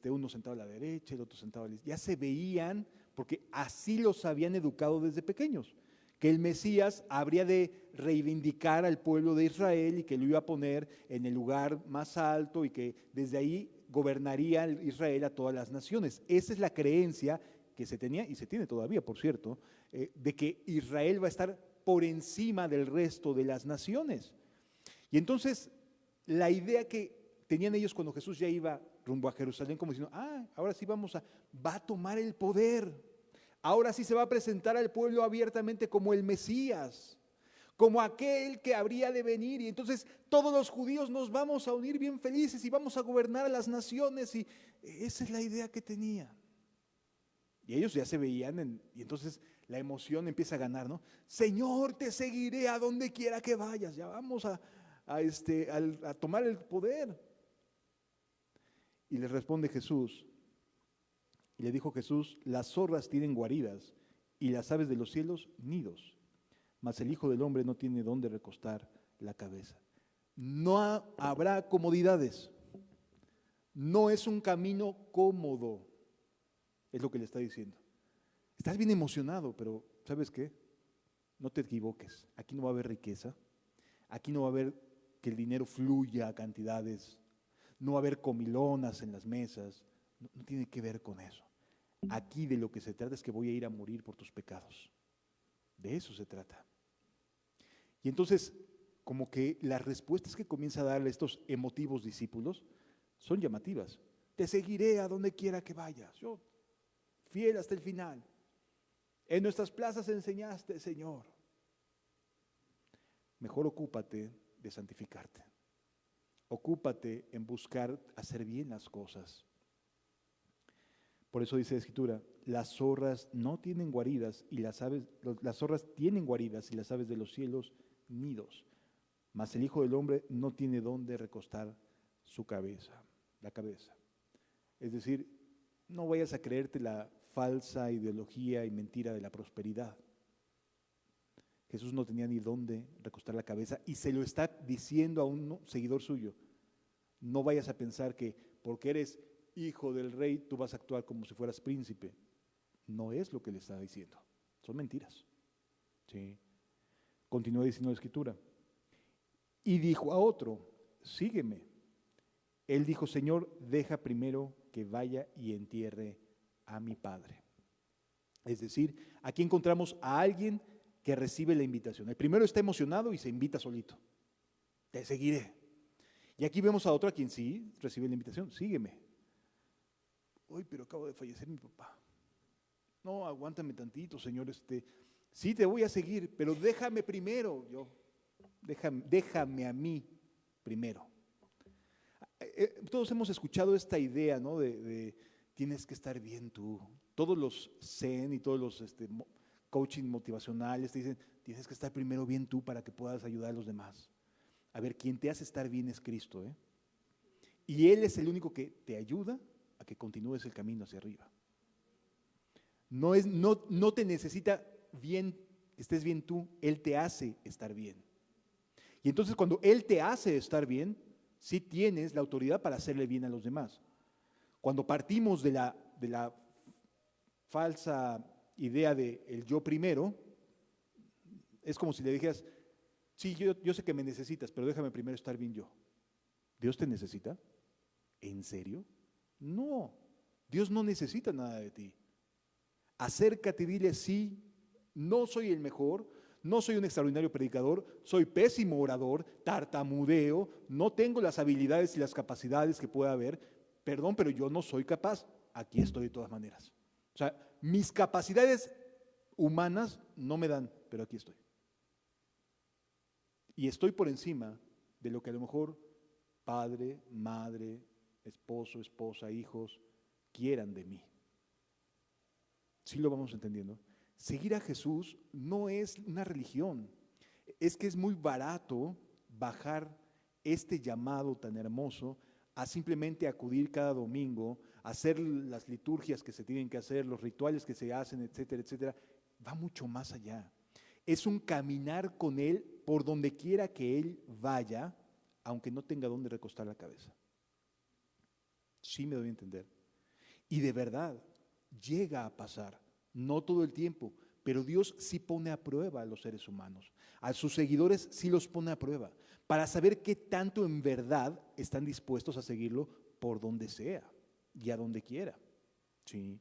uno sentado a la derecha, el otro sentado a la izquierda. Ya se veían, porque así los habían educado desde pequeños, que el Mesías habría de reivindicar al pueblo de Israel y que lo iba a poner en el lugar más alto y que desde ahí gobernaría Israel a todas las naciones. Esa es la creencia que se tenía, y se tiene todavía, por cierto, de que Israel va a estar por encima del resto de las naciones. Y entonces, la idea que tenían ellos cuando Jesús ya iba rumbo a Jerusalén, como diciendo, ahora sí va a tomar el poder, ahora sí se va a presentar al pueblo abiertamente como el Mesías, como aquel que habría de venir, y entonces todos los judíos nos vamos a unir bien felices y vamos a gobernar a las naciones, y esa es la idea que tenía. Y ellos ya se veían, y entonces la emoción empieza a ganar, ¿no? Señor, te seguiré a donde quiera que vayas, ya vamos a tomar el poder. Y les responde Jesús, y le dijo Jesús, las zorras tienen guaridas y las aves de los cielos nidos, mas el Hijo del Hombre no tiene dónde recostar la cabeza. No habrá comodidades, no es un camino cómodo, es lo que le está diciendo. Estás bien emocionado, pero ¿sabes qué? No te equivoques, aquí no va a haber riqueza, aquí no va a haber que el dinero fluya a cantidades, no va a haber comilonas en las mesas, no tiene que ver con eso. Aquí de lo que se trata es que voy a ir a morir por tus pecados. De eso se trata. Y entonces, como que las respuestas que comienza a darle estos emotivos discípulos son llamativas. Te seguiré a donde quiera que vayas, yo fiel hasta el final. En nuestras plazas enseñaste, Señor. Mejor ocúpate de santificarte. Ocúpate en buscar hacer bien las cosas. Por eso dice la Escritura, las zorras no tienen guaridas y las zorras tienen guaridas y las aves de los cielos nidos, mas el Hijo del Hombre no tiene dónde recostar la cabeza. Es decir, no vayas a creerte la falsa ideología y mentira de la prosperidad. Jesús no tenía ni dónde recostar la cabeza y se lo está diciendo a un seguidor suyo. No vayas a pensar que porque eres hijo del rey tú vas a actuar como si fueras príncipe. No es lo que le está diciendo. Son mentiras. ¿Sí? Continúa diciendo la Escritura. Y dijo a otro, sígueme. Él dijo, Señor, deja primero que vaya y entierre a mi padre. Es decir, aquí encontramos a alguien que recibe la invitación. El primero está emocionado y se invita solito. Te seguiré. Y aquí vemos a otro a quien sí recibe la invitación. Sígueme. Uy, pero acabo de fallecer mi papá. No, aguántame tantito, Señor. Sí te voy a seguir, pero déjame primero. Déjame a mí primero. Todos hemos escuchado esta idea, ¿no? De tienes que estar bien tú. Todos los zen y todos los coaching motivacionales te dicen, tienes que estar primero bien tú para que puedas ayudar a los demás. A ver, quien te hace estar bien es Cristo, ¿eh? Y Él es el único que te ayuda a que continúes el camino hacia arriba. No te necesita bien, que estés bien tú, Él te hace estar bien. Y entonces cuando Él te hace estar bien, sí tienes la autoridad para hacerle bien a los demás. Cuando partimos de la falsa idea de el yo primero, es como si le dijeras, sí, yo sé que me necesitas, pero déjame primero estar bien yo. ¿Dios te necesita? ¿En serio? No, Dios no necesita nada de ti. Acércate y dile, sí, no soy el mejor, no soy un extraordinario predicador, soy pésimo orador, tartamudeo, no tengo las habilidades y las capacidades que pueda haber, perdón, pero yo no soy capaz, aquí estoy de todas maneras. O sea, mis capacidades humanas no me dan, pero aquí estoy. Y estoy por encima de lo que a lo mejor padre, madre, esposo, esposa, hijos quieran de mí. ¿Sí lo vamos entendiendo? Seguir a Jesús no es una religión, es que es muy barato bajar este llamado tan hermoso a simplemente acudir cada domingo, a hacer las liturgias que se tienen que hacer, los rituales que se hacen, etcétera, etcétera, va mucho más allá. Es un caminar con Él por donde quiera que Él vaya, aunque no tenga dónde recostar la cabeza. Sí me doy a entender. Y de verdad, llega a pasar, no todo el tiempo, pero Dios sí pone a prueba a los seres humanos. A sus seguidores sí los pone a prueba, para saber qué tanto en verdad están dispuestos a seguirlo por donde sea y a donde quiera. ¿Sí?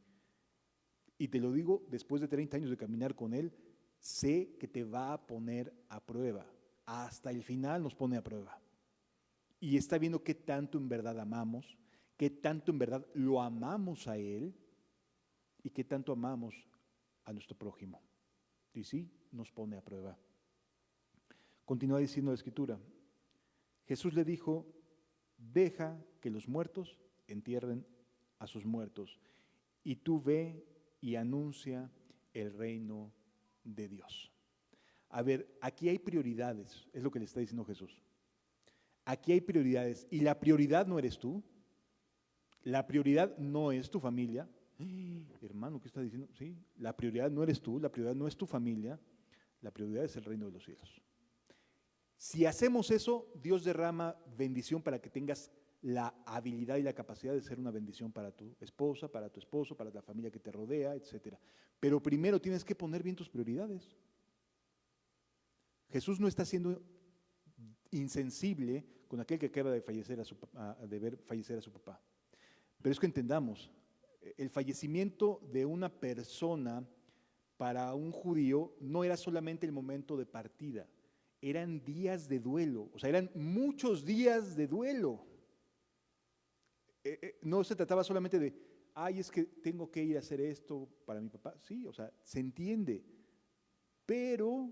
Y te lo digo, después de 30 años de caminar con Él, sé que te va a poner a prueba. Hasta el final nos pone a prueba. Y está viendo qué tanto en verdad amamos, qué tanto en verdad lo amamos a Él y qué tanto amamos a nuestro prójimo. Y sí, nos pone a prueba. Continúa diciendo la Escritura. Jesús le dijo, deja que los muertos entierren a sus muertos, y tú ve y anuncia el reino de Dios. A ver, aquí hay prioridades, es lo que le está diciendo Jesús. Aquí hay prioridades, y la prioridad no eres tú, la prioridad no es tu familia. Hermano, ¿qué está diciendo? Sí, la prioridad no eres tú, la prioridad no es tu familia, la prioridad es el reino de los cielos. Si hacemos eso, Dios derrama bendición para que tengas la habilidad y la capacidad de ser una bendición para tu esposa, para tu esposo, para la familia que te rodea, etc. Pero primero tienes que poner bien tus prioridades. Jesús no está siendo insensible con aquel que acaba de fallecer de ver fallecer a su papá. Pero es que entendamos, el fallecimiento de una persona para un judío no era solamente el momento de partida, eran días de duelo, o sea, eran muchos días de duelo. No se trataba solamente de, ay, es que tengo que ir a hacer esto para mi papá. Sí, o sea, se entiende, pero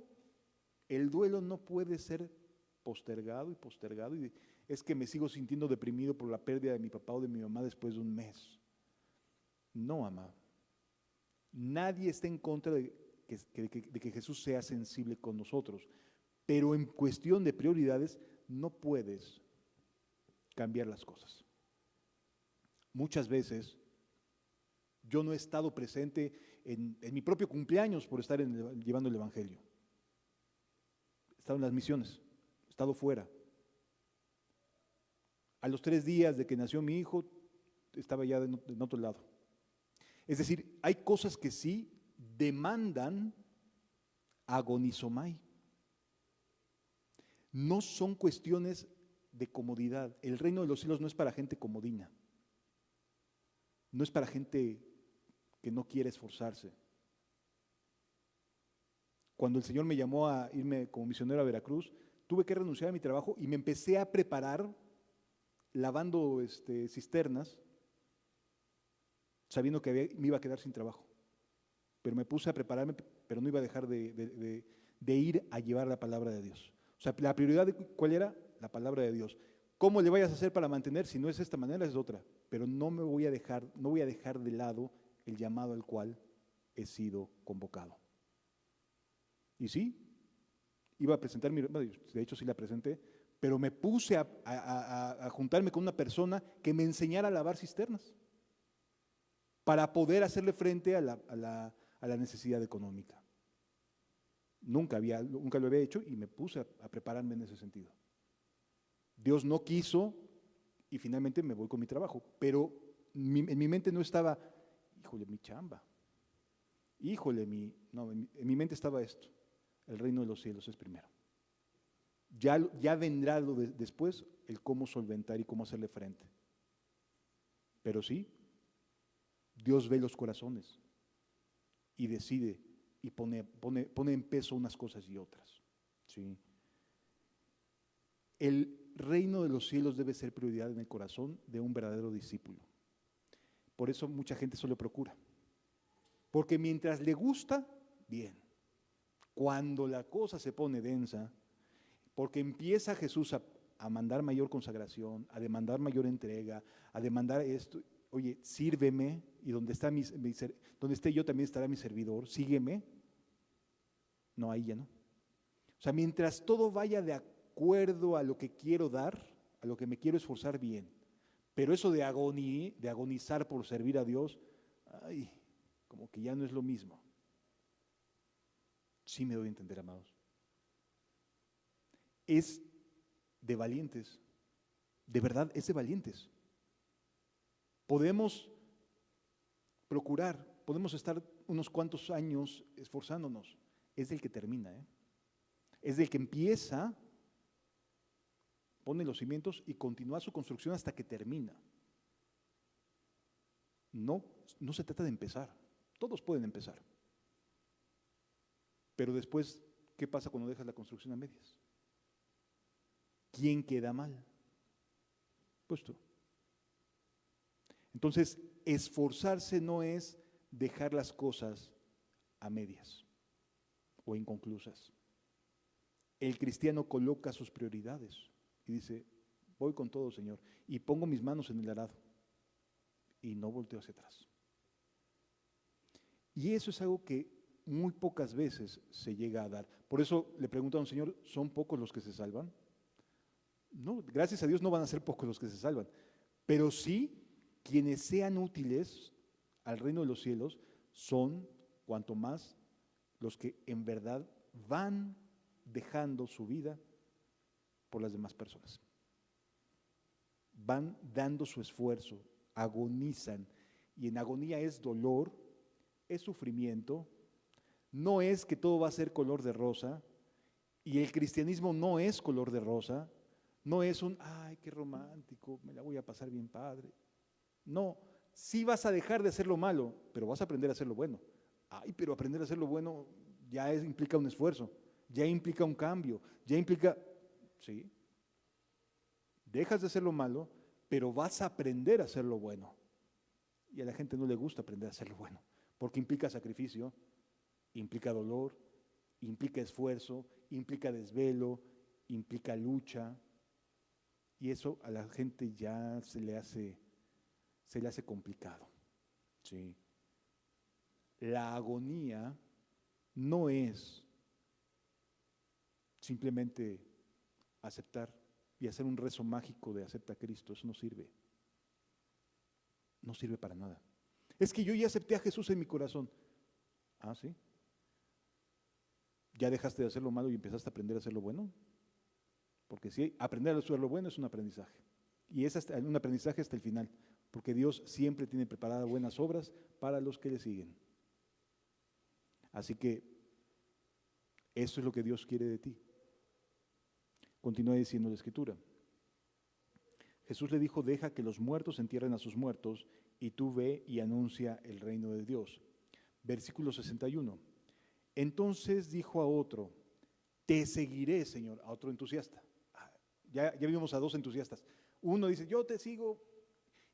el duelo no puede ser postergado y postergado. Y es que me sigo sintiendo deprimido por la pérdida de mi papá o de mi mamá después de un mes. No, amado. Nadie está en contra de que Jesús sea sensible con nosotros, pero en cuestión de prioridades no puedes cambiar las cosas. Muchas veces yo no he estado presente en mi propio cumpleaños por estar llevando el Evangelio. He estado en las misiones, he estado fuera. A los 3 días de que nació mi hijo, estaba ya en otro lado. Es decir, hay cosas que sí demandan agonizomai. No son cuestiones de comodidad. El reino de los cielos no es para gente comodina. No es para gente que no quiere esforzarse. Cuando el Señor me llamó a irme como misionero a Veracruz, tuve que renunciar a mi trabajo y me empecé a preparar lavando cisternas, sabiendo que me iba a quedar sin trabajo. Pero me puse a prepararme, pero no iba a dejar de ir a llevar la palabra de Dios. O sea, la prioridad, ¿cuál era? La palabra de Dios. ¿Cómo le vayas a hacer para mantener? Si no es esta manera, es otra. Pero no voy a dejar de lado el llamado al cual he sido convocado. Y sí, iba a presentar de hecho sí la presenté, pero me puse a juntarme con una persona que me enseñara a lavar cisternas para poder hacerle frente a la necesidad económica. Nunca lo había hecho y me puse a prepararme en ese sentido. Dios no quiso y finalmente me voy con mi trabajo, pero en mi mente no estaba, híjole, mi chamba, híjole, en mi mente estaba esto, el reino de los cielos es primero. Ya vendrá después el cómo solventar y cómo hacerle frente. Pero sí, Dios ve los corazones y decide y pone en peso unas cosas y otras. ¿Sí? El reino de los cielos debe ser prioridad en el corazón de un verdadero discípulo. Por eso mucha gente solo procura. Porque mientras le gusta, bien. Cuando la cosa se pone densa, porque empieza Jesús a mandar mayor consagración, a demandar mayor entrega, a demandar esto, oye, sírveme, y donde esté yo también estará mi servidor, sígueme. No, ahí ya no. O sea, mientras todo vaya de acuerdo a lo que quiero dar, a lo que me quiero esforzar bien, Pero eso de agonizar por servir a Dios, ay, como que ya no es lo mismo. Sí me doy a entender, amados. Es de valientes, de verdad es de valientes. Podemos procurar, podemos estar unos cuantos años esforzándonos, es del que termina, es del que empieza, pone los cimientos y continúa su construcción hasta que termina. No se trata de empezar, todos pueden empezar, pero después, ¿qué pasa cuando dejas la construcción a medias? ¿Quién queda mal? Pues tú. Entonces, esforzarse no es dejar las cosas a medias o inconclusas. El cristiano coloca sus prioridades y dice, voy con todo, Señor, y pongo mis manos en el arado y no volteo hacia atrás. Y eso es algo que muy pocas veces se llega a dar. Por eso le preguntaron, Señor, ¿son pocos los que se salvan? No, gracias a Dios no van a ser pocos los que se salvan, pero sí quienes sean útiles al reino de los cielos son cuanto más los que en verdad van dejando su vida por las demás personas. Van dando su esfuerzo, agonizan, y en agonía es dolor, es sufrimiento, no es que todo va a ser color de rosa, y el cristianismo no es color de rosa, no es un, ay, qué romántico, me la voy a pasar bien padre. No, sí vas a dejar de hacer lo malo, pero vas a aprender a hacer lo bueno. Ay, pero aprender a hacer lo bueno ya implica un esfuerzo, ya implica un cambio, ya implica, sí, dejas de hacer lo malo, pero vas a aprender a hacer lo bueno. Y a la gente no le gusta aprender a hacer lo bueno, porque implica sacrificio, implica dolor, implica esfuerzo, implica desvelo, implica lucha, y eso a la gente ya se le hace complicado. ¿Sí? La agonía no es simplemente aceptar y hacer un rezo mágico de acepta a Cristo, eso no sirve. No sirve para nada. Es que yo ya acepté a Jesús en mi corazón. Ah, ¿sí? ¿Ya dejaste de hacer lo malo y empezaste a aprender a hacer lo bueno? Porque sí, aprender a hacer lo bueno es un aprendizaje. Y es un aprendizaje hasta el final, porque Dios siempre tiene preparadas buenas obras para los que le siguen. Así que eso es lo que Dios quiere de ti. Continúa diciendo la Escritura. Jesús le dijo, deja que los muertos entierren a sus muertos y tú ve y anuncia el reino de Dios. Versículo 61. Entonces dijo a otro, te seguiré, Señor, a otro entusiasta. Ya vimos a dos entusiastas. Uno dice, yo te sigo.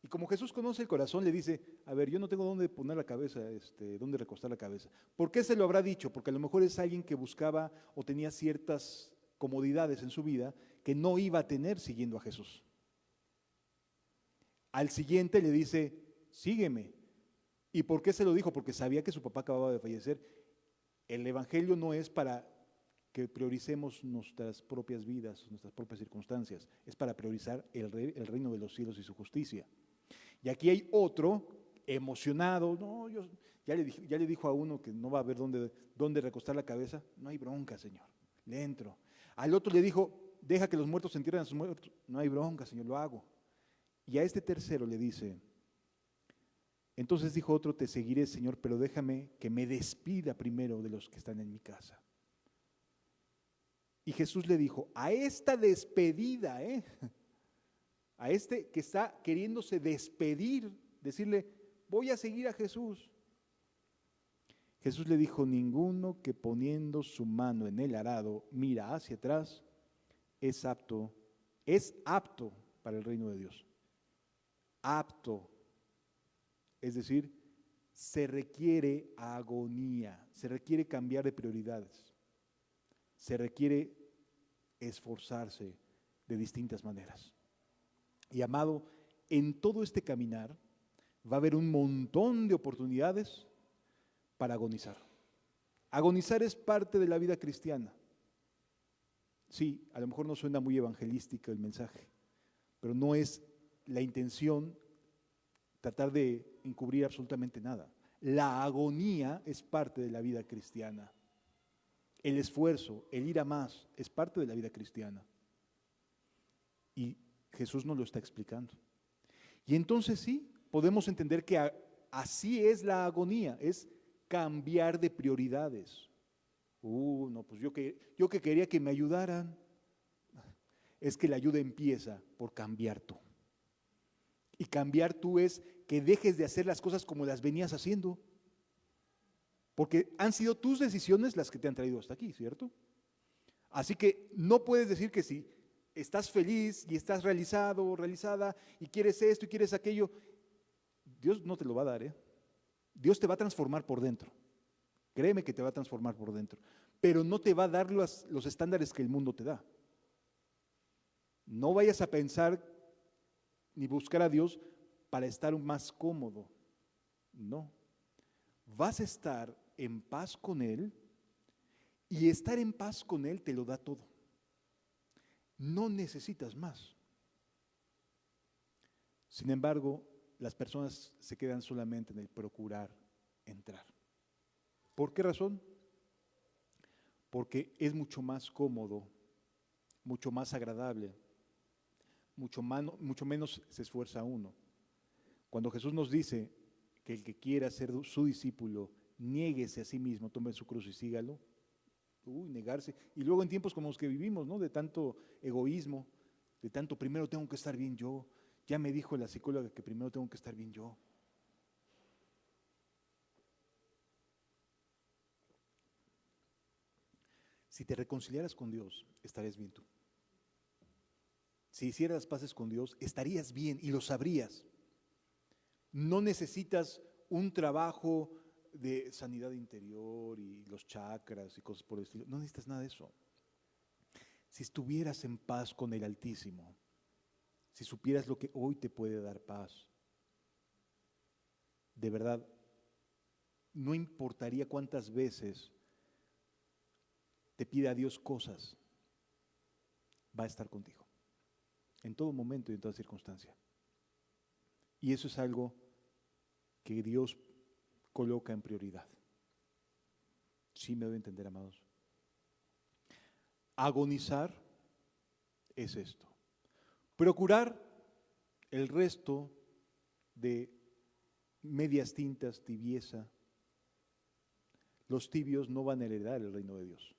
Y como Jesús conoce el corazón, le dice, a ver, yo no tengo dónde poner la cabeza, dónde recostar la cabeza. ¿Por qué se lo habrá dicho? Porque a lo mejor es alguien que buscaba o tenía ciertas comodidades en su vida que no iba a tener siguiendo a Jesús. Al siguiente le dice, sígueme. ¿Y por qué se lo dijo? Porque sabía que su papá acababa de fallecer. El evangelio no es para que prioricemos nuestras propias vidas, nuestras propias circunstancias, es para priorizar el reino de los cielos y su justicia. Y aquí hay otro emocionado, no, ya le dijo a uno que no va a haber dónde recostar la cabeza, no hay bronca, Señor, le entro. Al otro le dijo, deja que los muertos se entierren a sus muertos, no hay bronca, Señor, lo hago. Y a este tercero le dice, entonces dijo otro, te seguiré, Señor, pero déjame que me despida primero de los que están en mi casa. Y Jesús le dijo, a esta despedida, a este que está queriéndose despedir, decirle, voy a seguir a Jesús. Jesús le dijo, ninguno que poniendo su mano en el arado mira hacia atrás, es apto para el reino de Dios. Apto, es decir, se requiere agonía, se requiere cambiar de prioridades. Se requiere esforzarse de distintas maneras. Y amado, en todo este caminar va a haber un montón de oportunidades para agonizar. Agonizar es parte de la vida cristiana. Sí, a lo mejor no suena muy evangelístico el mensaje, pero no es la intención tratar de encubrir absolutamente nada. La agonía es parte de la vida cristiana. El esfuerzo, el ir a más, es parte de la vida cristiana. Y Jesús nos lo está explicando. Y entonces sí, podemos entender que así es la agonía, es cambiar de prioridades. No, pues yo que quería que me ayudaran. Es que la ayuda empieza por cambiar tú. Y cambiar tú es que dejes de hacer las cosas como las venías haciendo. Porque han sido tus decisiones las que te han traído hasta aquí, ¿cierto? Así que no puedes decir que si estás feliz y estás realizado o realizada y quieres esto y quieres aquello, Dios no te lo va a dar, ¿eh? Dios te va a transformar por dentro. Créeme que te va a transformar por dentro. Pero no te va a dar los estándares que el mundo te da. No vayas a pensar ni buscar a Dios para estar más cómodo. No. Vas a estar en paz con Él y estar en paz con Él te lo da todo. No necesitas más. Sin embargo, las personas se quedan solamente en el procurar entrar. ¿Por qué razón? Porque es mucho más cómodo, mucho más agradable, mucho menos se esfuerza uno. Cuando Jesús nos dice que el que quiera ser su discípulo, niéguese a sí mismo, tome su cruz y sígalo. Negarse. Y luego en tiempos como los que vivimos, ¿no? De tanto egoísmo, de tanto primero tengo que estar bien yo. Ya me dijo la psicóloga que primero tengo que estar bien yo. Si te reconciliaras con Dios, estarías bien tú. Si hicieras las paces con Dios, estarías bien y lo sabrías. No necesitas un trabajo de sanidad interior y los chakras y cosas por el estilo. No necesitas nada de eso. Si estuvieras en paz con el Altísimo, si supieras lo que hoy te puede dar paz, de verdad, no importaría cuántas veces te pida a Dios cosas, va a estar contigo, en todo momento y en toda circunstancia. Y eso es algo que Dios coloca en prioridad. ¿Sí me debe entender, amados? Agonizar es esto. Procurar el resto de medias tintas, tibieza. Los tibios no van a heredar el reino de Dios.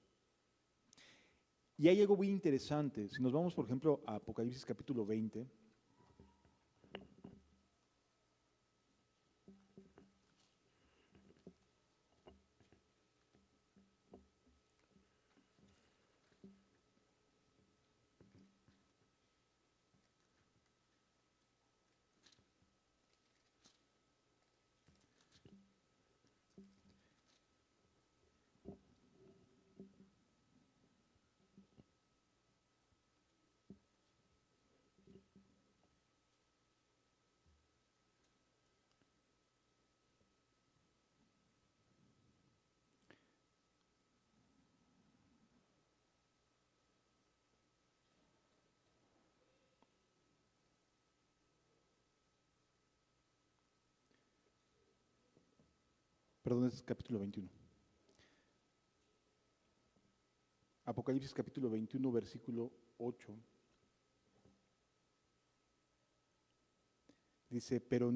Y hay algo muy interesante. Si nos vamos, por ejemplo, a Apocalipsis capítulo 20, perdón, es capítulo 21. Apocalipsis capítulo 21, versículo 8. Dice, pero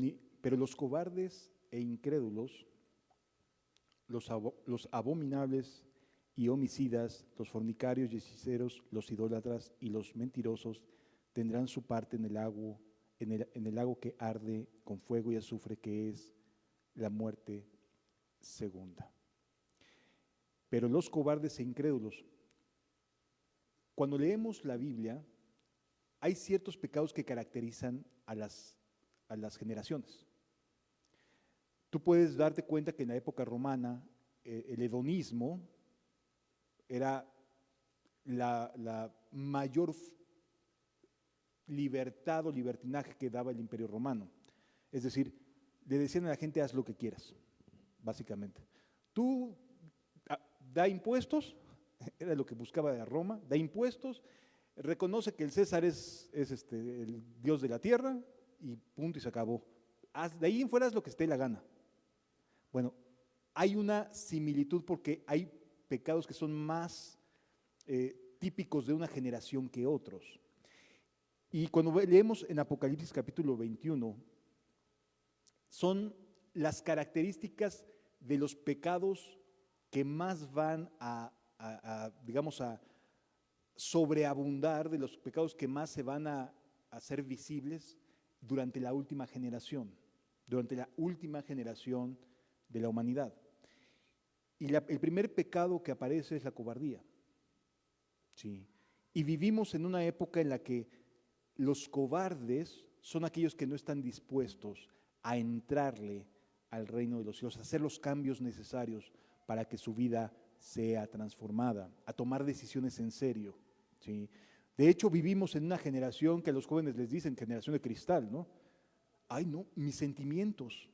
los cobardes e incrédulos, los abominables y homicidas, los fornicarios y hechiceros, los idólatras y los mentirosos tendrán su parte en el lago que arde con fuego y azufre, que es la muerte segunda. Pero los cobardes e incrédulos, cuando leemos la Biblia, hay ciertos pecados que caracterizan a las generaciones. Tú puedes darte cuenta que en la época romana el hedonismo era la mayor libertad o libertinaje que daba el Imperio Romano. Es decir, le decían a la gente, haz lo que quieras, básicamente. Tú da impuestos, era lo que buscaba Roma, da impuestos, reconoce que el César es el Dios de la tierra y punto y se acabó. De ahí en fuera haz lo que esté la gana. Bueno, hay una similitud porque hay pecados que son más típicos de una generación que otros. Y cuando leemos en Apocalipsis capítulo 21, son las características de los pecados que más van digamos, a sobreabundar, de los pecados que más se van a hacer visibles durante la última generación de la humanidad. Y el primer pecado que aparece es la cobardía. ¿Sí? Y vivimos en una época en la que los cobardes son aquellos que no están dispuestos a entrarle al reino de los cielos, a hacer los cambios necesarios para que su vida sea transformada, a tomar decisiones en serio. ¿Sí? De hecho, vivimos en una generación que a los jóvenes les dicen generación de cristal, ¿no? Ay, no, mis sentimientos.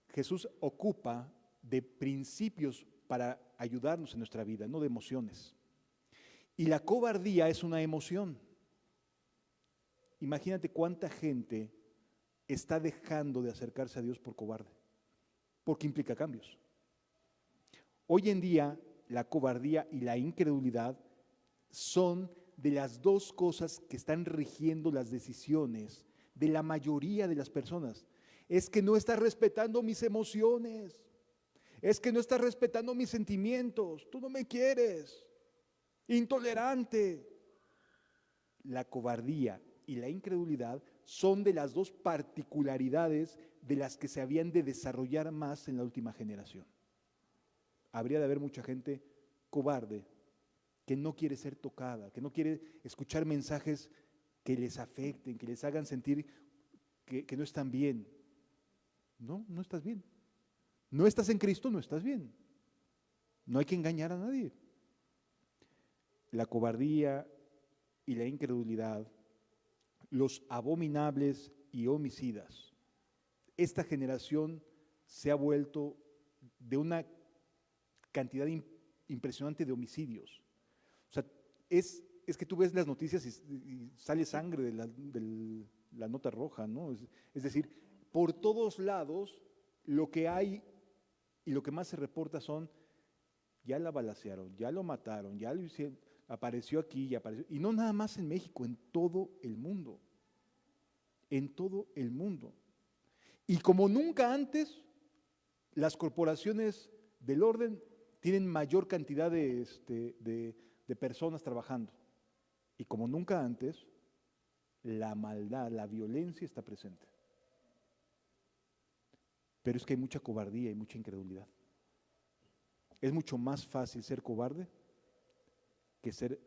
Jesús ocupa de principios para ayudarnos en nuestra vida, no de emociones. Y la cobardía es una emoción. Imagínate cuánta gente está dejando de acercarse a Dios por cobarde, porque implica cambios. Hoy en día, la cobardía y la incredulidad son de las dos cosas que están rigiendo las decisiones de la mayoría de las personas. Es que no estás respetando mis emociones, es que no estás respetando mis sentimientos, tú no me quieres, intolerante. La cobardía y la incredulidad son de las dos particularidades de las que se habían de desarrollar más en la última generación. Habría de haber mucha gente cobarde que no quiere ser tocada, que no quiere escuchar mensajes que les afecten, que les hagan sentir que no están bien. No, no estás bien. No estás en Cristo, no estás bien. No hay que engañar a nadie. La cobardía y la incredulidad, los abominables y homicidas. Esta generación se ha vuelto de una cantidad impresionante de homicidios. O sea, es que tú ves las noticias y sale sangre de la nota roja, ¿no? Es decir, por todos lados lo que hay y lo que más se reporta son, ya la balacearon, ya lo mataron, ya lo hicieron, apareció aquí y apareció, y no nada más en México, en todo el mundo, en todo el mundo. Y como nunca antes, las corporaciones del orden tienen mayor cantidad de personas trabajando. Y como nunca antes, la maldad, la violencia está presente. Pero es que hay mucha cobardía y mucha incredulidad. Es mucho más fácil ser cobarde que ser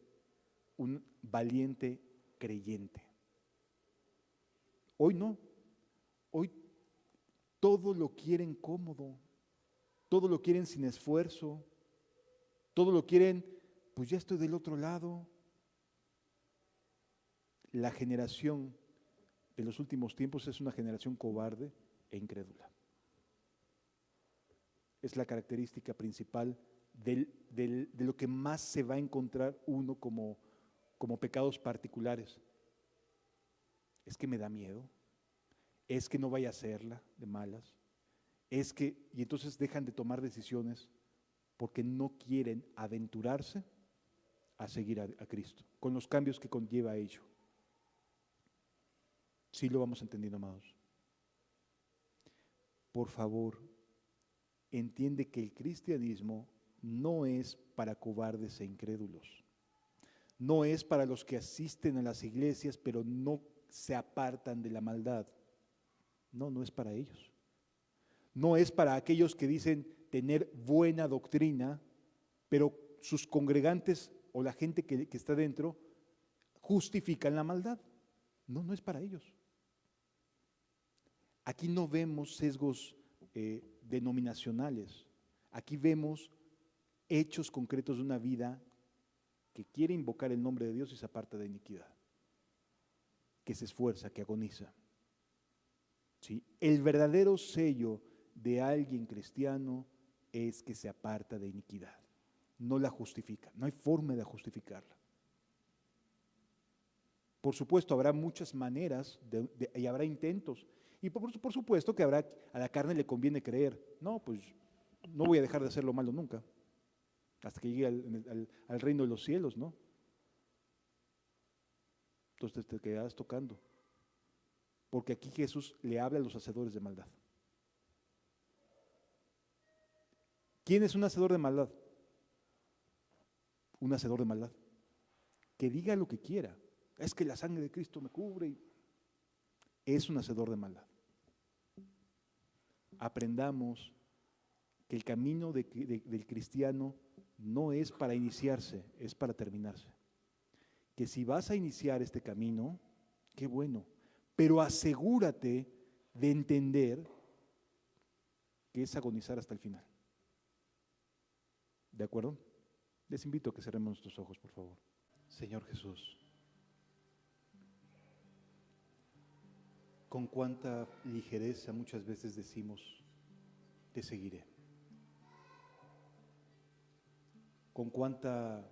un valiente creyente. Hoy no. Hoy todo lo quieren cómodo, todo lo quieren sin esfuerzo, todo lo quieren, pues ya estoy del otro lado. La generación de los últimos tiempos es una generación cobarde e incrédula. Es la característica principal de lo que más se va a encontrar uno como pecados particulares. Es que me da miedo, es que no vaya a hacerla de malas, y entonces dejan de tomar decisiones porque no quieren aventurarse a seguir a Cristo, con los cambios que conlleva ello. Sí lo vamos entendiendo, amados. Por favor, entiende que el cristianismo no es para cobardes e incrédulos. No es para los que asisten a las iglesias pero no se apartan de la maldad. No, no es para ellos. No es para aquellos que dicen tener buena doctrina, pero sus congregantes o la gente que está dentro justifican la maldad. No, no es para ellos. Aquí no vemos sesgos denominacionales. Aquí vemos hechos concretos de una vida que quiere invocar el nombre de Dios y se aparta de iniquidad, que se esfuerza, que agoniza. ¿Sí? El verdadero sello de alguien cristiano es que se aparta de iniquidad, no la justifica, no hay forma de justificarla. Por supuesto, habrá muchas maneras y habrá intentos. Y por supuesto que a la carne le conviene creer, no, pues no voy a dejar de hacer lo malo nunca, hasta que llegue al reino de los cielos, ¿no? Entonces te quedas tocando. Porque aquí Jesús le habla a los hacedores de maldad. ¿Quién es un hacedor de maldad? Un hacedor de maldad. Que diga lo que quiera. Es que la sangre de Cristo me cubre. Es un hacedor de maldad. Aprendamos que el camino del cristiano no es para iniciarse, es para terminarse. Que si vas a iniciar este camino, qué bueno, pero asegúrate de entender que es agonizar hasta el final. ¿De acuerdo? Les invito a que cerremos nuestros ojos, por favor. Señor Jesús, con cuánta ligereza muchas veces decimos, te seguiré. Con cuánta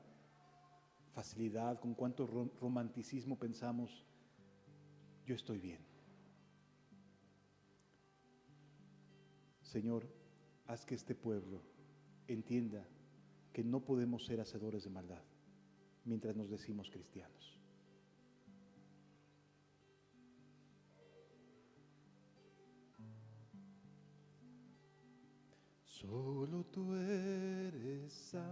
facilidad, con cuánto romanticismo pensamos, yo estoy bien. Señor, haz que este pueblo entienda que no podemos ser hacedores de maldad mientras nos decimos cristianos. Solo tú eres santo,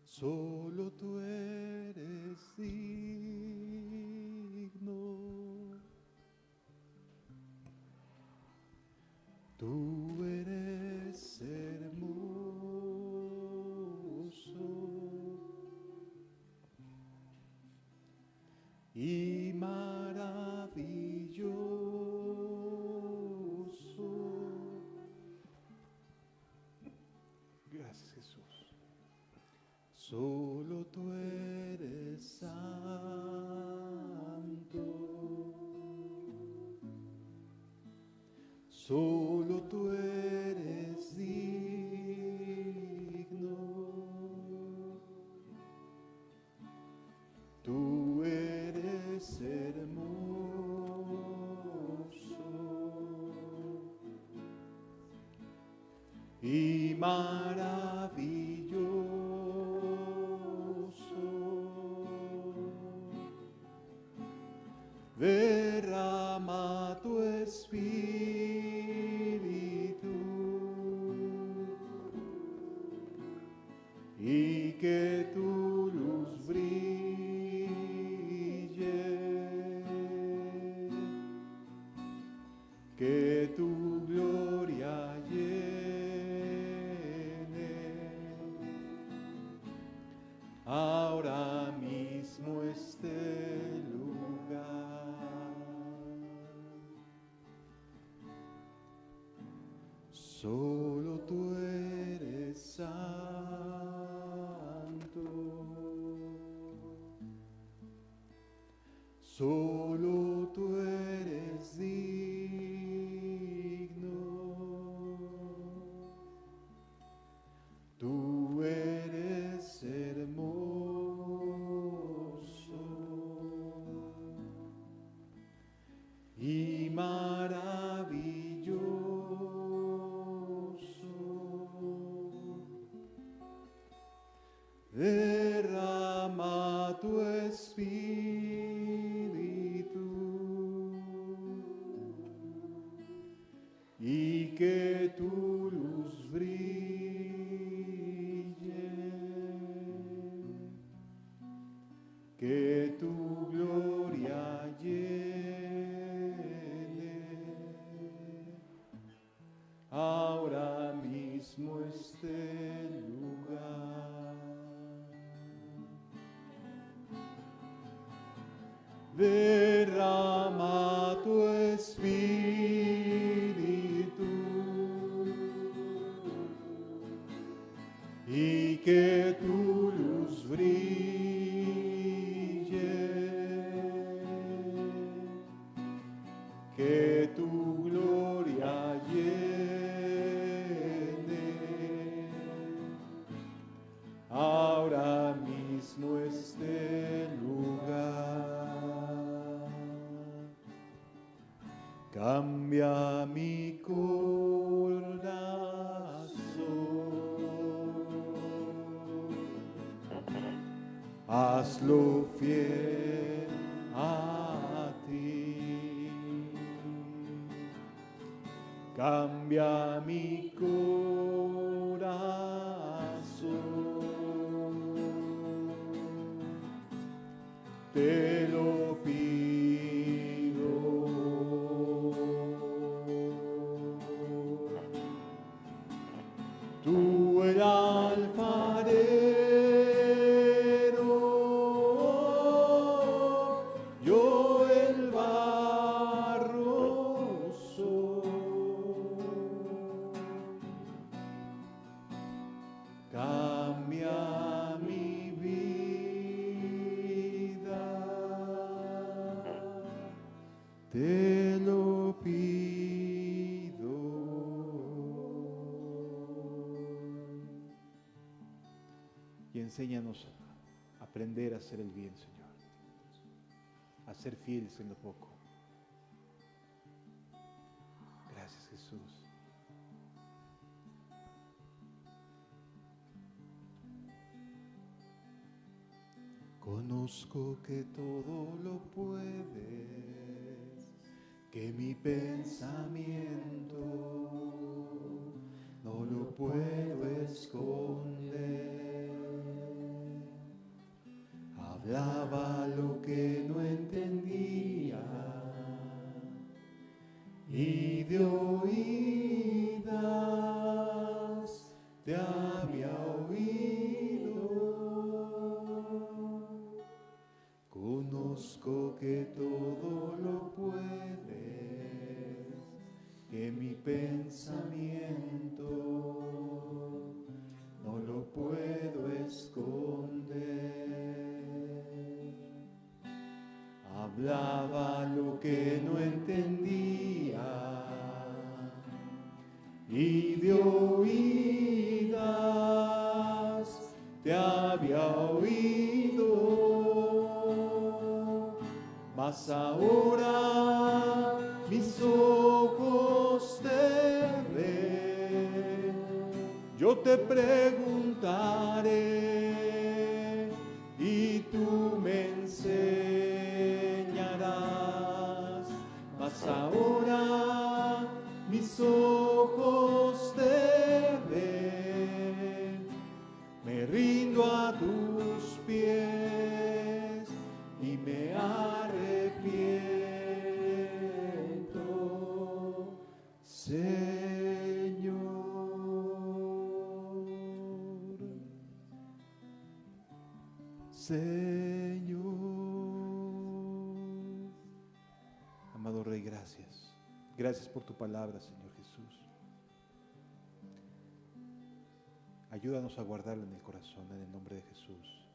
solo tú eres digno, tú eres hermoso y maravilloso. Gracias, Jesús. Solo tú eres santo, solo tú eres digno, tú eres hermoso y maravilloso. Derrama tu espíritu y que tu luz brille, que tu gloria llene ahora mismo este lugar. Solo tú eres santo, solo tú eres digno, tú eres hermoso y maravilloso. Derrama tu espíritu y que tu luz brille, que tu gloria llene ahora mismo este lugar. Derrama tu espíritu y que tu luz brille, que tu gloria llene hazlo fiel a ti. Cambia mi corazón, te lo pido. Tú el alfarero, yo el barro soy. Cambia mi vida, te lo pido. Y enséñanos a aprender a hacer el bien, Señor, a ser fieles en lo poco. Gracias, Jesús. Conozco que todo lo puedes, que mi pensamiento no lo puedo esconder. Hablaba lo que no entendía y de oídas te había oído. Conozco que todo lo puedes, que mi pensamiento no lo puedo esconder. Hablaba lo que no entendía y de oídas te había oído, mas ahora mis ojos te ven. Yo te preguntaré y tú me enseñarás, mas ahora mis ojos te ven. Me rindo a tus pies y me arrepiento, Señor. Señor. Amado Rey, gracias. Gracias por tu palabra, Señor Jesús. Ayúdanos a guardarla en el corazón, en el nombre de Jesús.